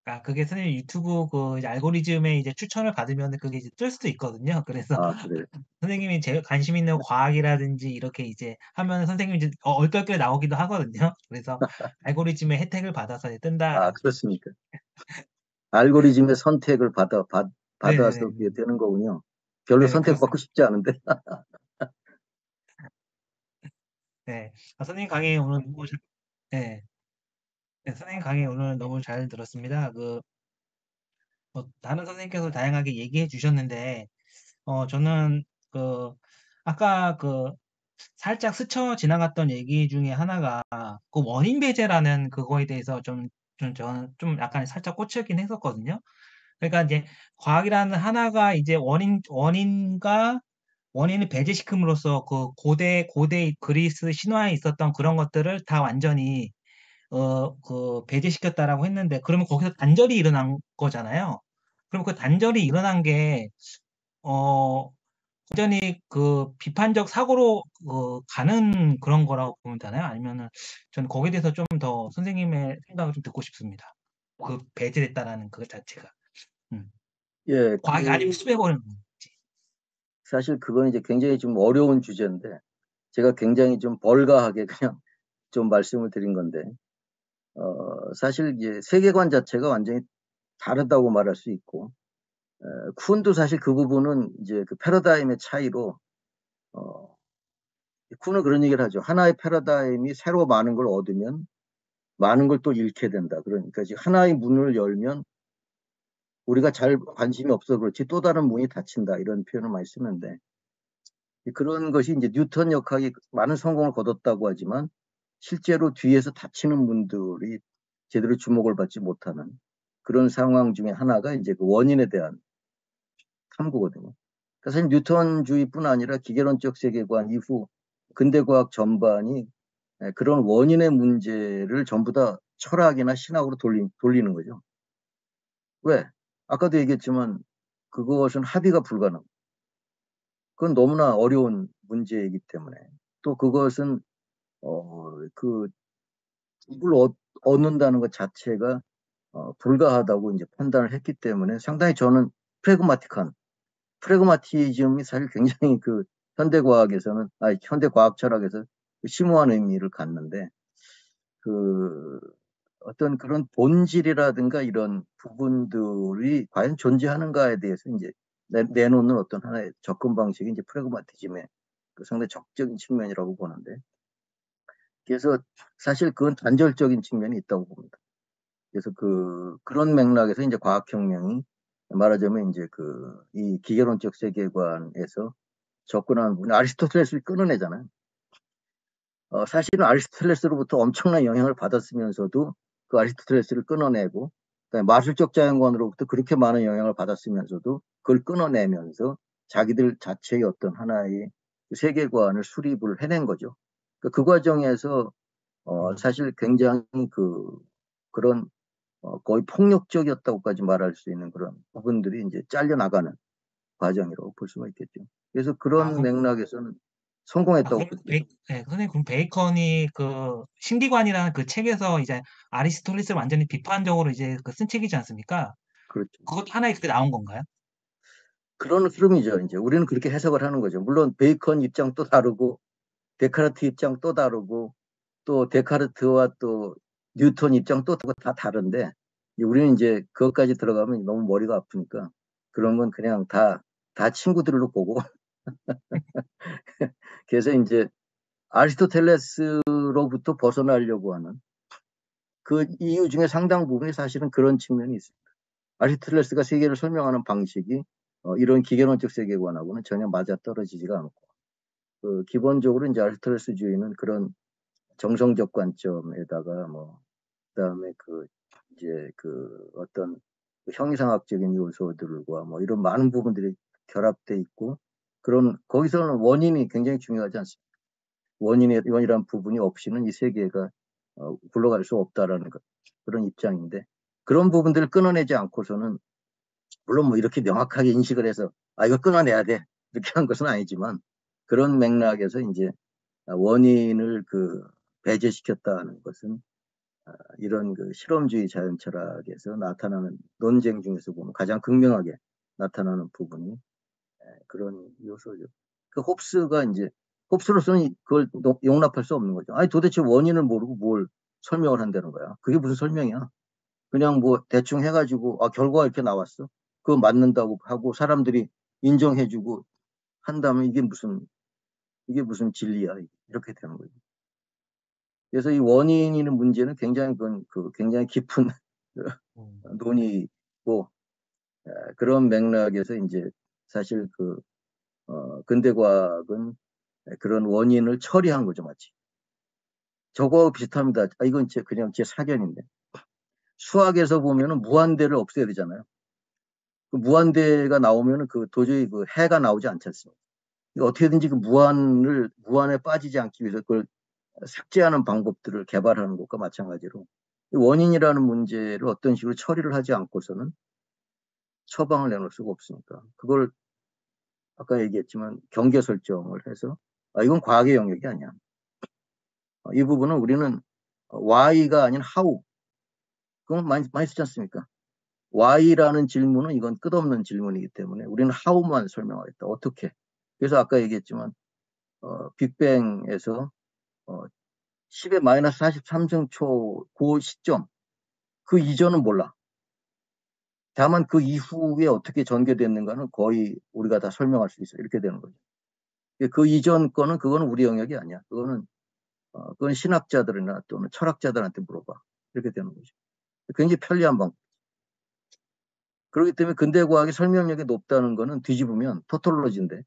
아, 그게 선생님 유튜브 그 이제 알고리즘에 이제 추천을 받으면 그게 이제 뜰 수도 있거든요. 그래서 아, 그래요? 선생님이 제일 관심 있는 과학이라든지 이렇게 이제 하면 선생님이 이제 얼떨결에 나오기도 하거든요. 그래서 알고리즘의 혜택을 받아서 이제 아, 뜬다라고. 그렇습니까? 알고리즘의 선택을 받아서 네네네. 그게 되는 거군요. 별로 네네, 선택받고 그렇습니다. 싶지 않은데. 네. 선생님 강의 오늘 너무 네. 네, 선생님 강의 오늘 너무 잘 들었습니다. 다른 선생님께서 다양하게 얘기해 주셨는데, 저는 아까 살짝 스쳐 지나갔던 얘기 중에 하나가 그 원인 배제라는 그거에 대해서 저는 좀 약간 살짝 꽂히긴 했었거든요. 그러니까 이제 과학이라는 하나가 이제 원인을 배제시킴으로써 그 고대 그리스 신화에 있었던 그런 것들을 다 완전히 배제시켰다라고 했는데, 그러면 거기서 단절이 일어난 거잖아요. 그럼 그 단절이 일어난 게, 어, 완전히 비판적 사고로 가는 그런 거라고 보면 되나요? 아니면은 저는 거기에 대해서 좀 더 선생님의 생각을 좀 듣고 싶습니다. 배제됐다라는 그 자체가. 음. 예, 과학이 아니면 수배버리는 건지. 사실 그건 이제 굉장히 좀 어려운 주제인데, 제가 굉장히 좀 벌가하게 그냥 좀 말씀을 드린 건데, 사실 이제 세계관 자체가 완전히 다르다고 말할 수 있고, 쿤도 사실 그 부분은 이제 그 패러다임의 차이로, 쿤은 그런 얘기를 하죠. 하나의 패러다임이 새로 많은 걸 얻으면 많은 걸 또 잃게 된다. 그러니까 지금 하나의 문을 열면 우리가 잘 관심이 없어 그렇지 또 다른 문이 닫힌다. 이런 표현을 많이 쓰는데, 그런 것이 이제 뉴턴 역학이 많은 성공을 거뒀다고 하지만 실제로 뒤에서 닫히는 문들이 제대로 주목을 받지 못하는 그런 상황 중에 하나가 이제 그 원인에 대한 탐구거든요. 그러니까 사실 뉴턴주의뿐 아니라 기계론적 세계관 이후 근대과학 전반이 그런 원인의 문제를 전부 다 철학이나 신학으로 돌리는 거죠. 왜? 아까도 얘기했지만 그것은 합의가 불가능. 그건 너무나 어려운 문제이기 때문에 또 그것은 그 답을 얻는다는 것 자체가 불가하다고 이제 판단을 했기 때문에 상당히 저는 프래그마티즘이 사실 굉장히 그 현대과학에서는 현대과학 철학에서 심오한 의미를 갖는데 그 어떤 그런 본질이라든가 이런 부분들이 과연 존재하는가에 대해서 이제 내놓는 어떤 하나의 접근 방식이 이제 프래그마티즘의 그 상당히 적극적인 측면이라고 보는데, 그래서 사실 그건 단절적인 측면이 있다고 봅니다. 그래서 그런 맥락에서 이제 과학혁명이 말하자면 이제 이 기계론적 세계관에서 접근하는 부분이 아리스토텔레스를 끊어내잖아요. 사실은 아리스토텔레스로부터 엄청난 영향을 받았으면서도 그 아리스토텔레스를 끊어내고, 그다음에 마술적 자연관으로부터 그렇게 많은 영향을 받았으면서도 그걸 끊어내면서 자기들 자체의 어떤 하나의 세계관을 수립을 해낸 거죠. 그 과정에서 사실 굉장히 그런 거의 폭력적이었다고까지 말할 수 있는 그런 부분들이 이제 잘려나가는 과정이라고 볼 수가 있겠죠. 그래서 그런 맥락에서는 성공했다고 볼 수 있죠. 선생님, 그럼 베이컨이 그 신비관이라는 그 책에서 이제 아리스토텔레스를 완전히 비판적으로 이제 쓴 책이지 않습니까? 그렇죠. 그것도 하나의 그때 나온 건가요? 그런 흐름이죠. 이제 우리는 그렇게 해석을 하는 거죠. 물론 베이컨 입장 또 다르고 데카르트 입장 또 다르고 또 데카르트와 또 뉴턴 입장 또 다 다른데 우리는 이제 그것까지 들어가면 너무 머리가 아프니까 그런 건 그냥 다 친구들로 보고 그래서 이제 아리스토텔레스로부터 벗어나려고 하는 그 이유 중에 상당 부분이 사실은 그런 측면이 있습니다. 아리스토텔레스가 세계를 설명하는 방식이 이런 기계론적 세계관하고는 전혀 맞아떨어지지가 않고 기본적으로 이제 아리스토텔레스주의는 그런 정성적 관점에다가 그다음에 이제 어떤 형이상학적인 요소들과 이런 많은 부분들이 결합돼 있고 거기서는 원인이 굉장히 중요하지 않습니까? 원이란 부분이 없이는 이 세계가 굴러갈 수 없다라는 그런 입장인데 그런 부분들을 끊어내지 않고서는 물론 이렇게 명확하게 인식을 해서 이거 끊어내야 돼 이렇게 한 것은 아니지만 그런 맥락에서 이제 원인을 배제시켰다는 것은 이런 실험주의 자연철학에서 나타나는 논쟁 중에서 보면 가장 극명하게 나타나는 부분이 그런 요소죠. 홉스로서는 그걸 용납할 수 없는 거죠. 도대체 원인을 모르고 뭘 설명을 한다는 거야. 그게 무슨 설명이야. 그냥 대충 해가지고 결과가 이렇게 나왔어. 그거 맞는다고 하고 사람들이 인정해주고 한다면 이게 무슨 진리야. 이렇게 되는 거죠. 그래서 이 원인이라는 문제는 굉장히 굉장히 깊은 논의고 그런 맥락에서 이제 사실 근대과학은 그런 원인을 처리한 거죠, 마치. 저거하고 비슷합니다. 이건 그냥 제 사견인데. 수학에서 보면은 무한대를 없애야 되잖아요. 무한대가 나오면은 도저히 해가 나오지 않지 않습니까? 어떻게든지 무한에 빠지지 않기 위해서 그걸 삭제하는 방법들을 개발하는 것과 마찬가지로 원인이라는 문제를 어떤 식으로 처리를 하지 않고서는 처방을 내놓을 수가 없으니까 그걸 아까 얘기했지만 경계 설정을 해서 이건 과학의 영역이 아니야. 이 부분은 우리는 why가 아닌 how 그건 많이 쓰지 않습니까? why라는 질문은 이건 끝없는 질문이기 때문에 우리는 how만 설명하겠다. 어떻게? 그래서 아까 얘기했지만 빅뱅에서 10의 마이너스 43승초 그 시점, 그 이전은 몰라. 다만 그 이후에 어떻게 전개됐는가는 거의 우리가 다 설명할 수 있어. 이렇게 되는 거죠. 그 이전 거는 그거는 우리 영역이 아니야. 그건 신학자들이나 또는 철학자들한테 물어봐. 이렇게 되는 거죠. 굉장히 편리한 방법. 그렇기 때문에 근대 과학의 설명력이 높다는 거는 뒤집으면 토톨로지인데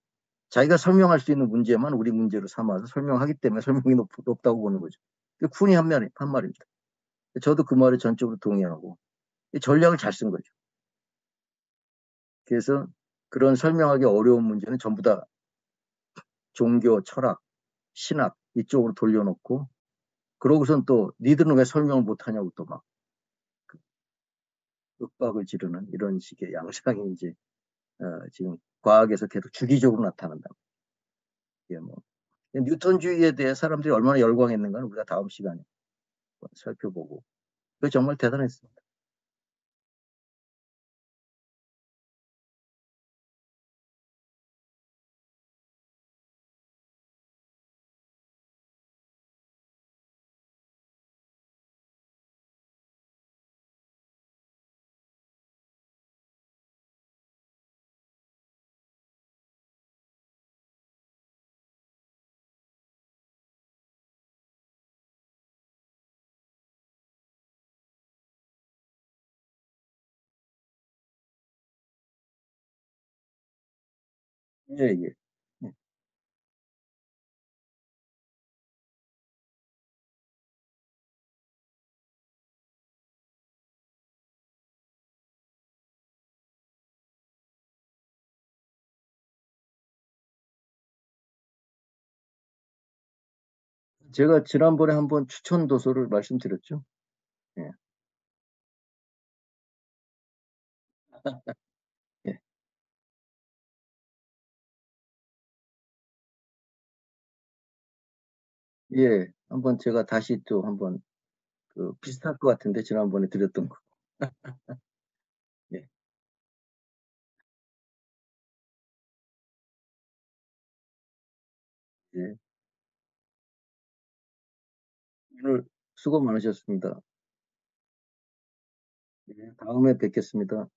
자기가 설명할 수 있는 문제만 우리 문제로 삼아서 설명하기 때문에 설명이 높다고 보는 거죠. 쿤이 한 말입니다. 저도 그 말에 전적으로 동의하고 전략을 잘 쓴 거죠. 그래서 그런 설명하기 어려운 문제는 전부 다 종교, 철학, 신학 이쪽으로 돌려놓고 그러고선 또 니들은 왜 설명을 못하냐고 또 막 윽박을 지르는 이런 식의 양상이 이제 지금 과학에서 계속 주기적으로 나타난다. 이게 뭐 뉴턴주의에 대해 사람들이 얼마나 열광했는가는 우리가 다음 시간에 살펴보고 그 정말 대단했습니다. 예, 예. 예. 제가 지난번에 한번 추천 도서를 말씀드렸죠. 예, 예, 예. 한번 제가 다시 또 한번 비슷할 것 같은데 지난번에 드렸던 거. 예, 예. 오늘 수고 많으셨습니다. 예, 다음에 뵙겠습니다.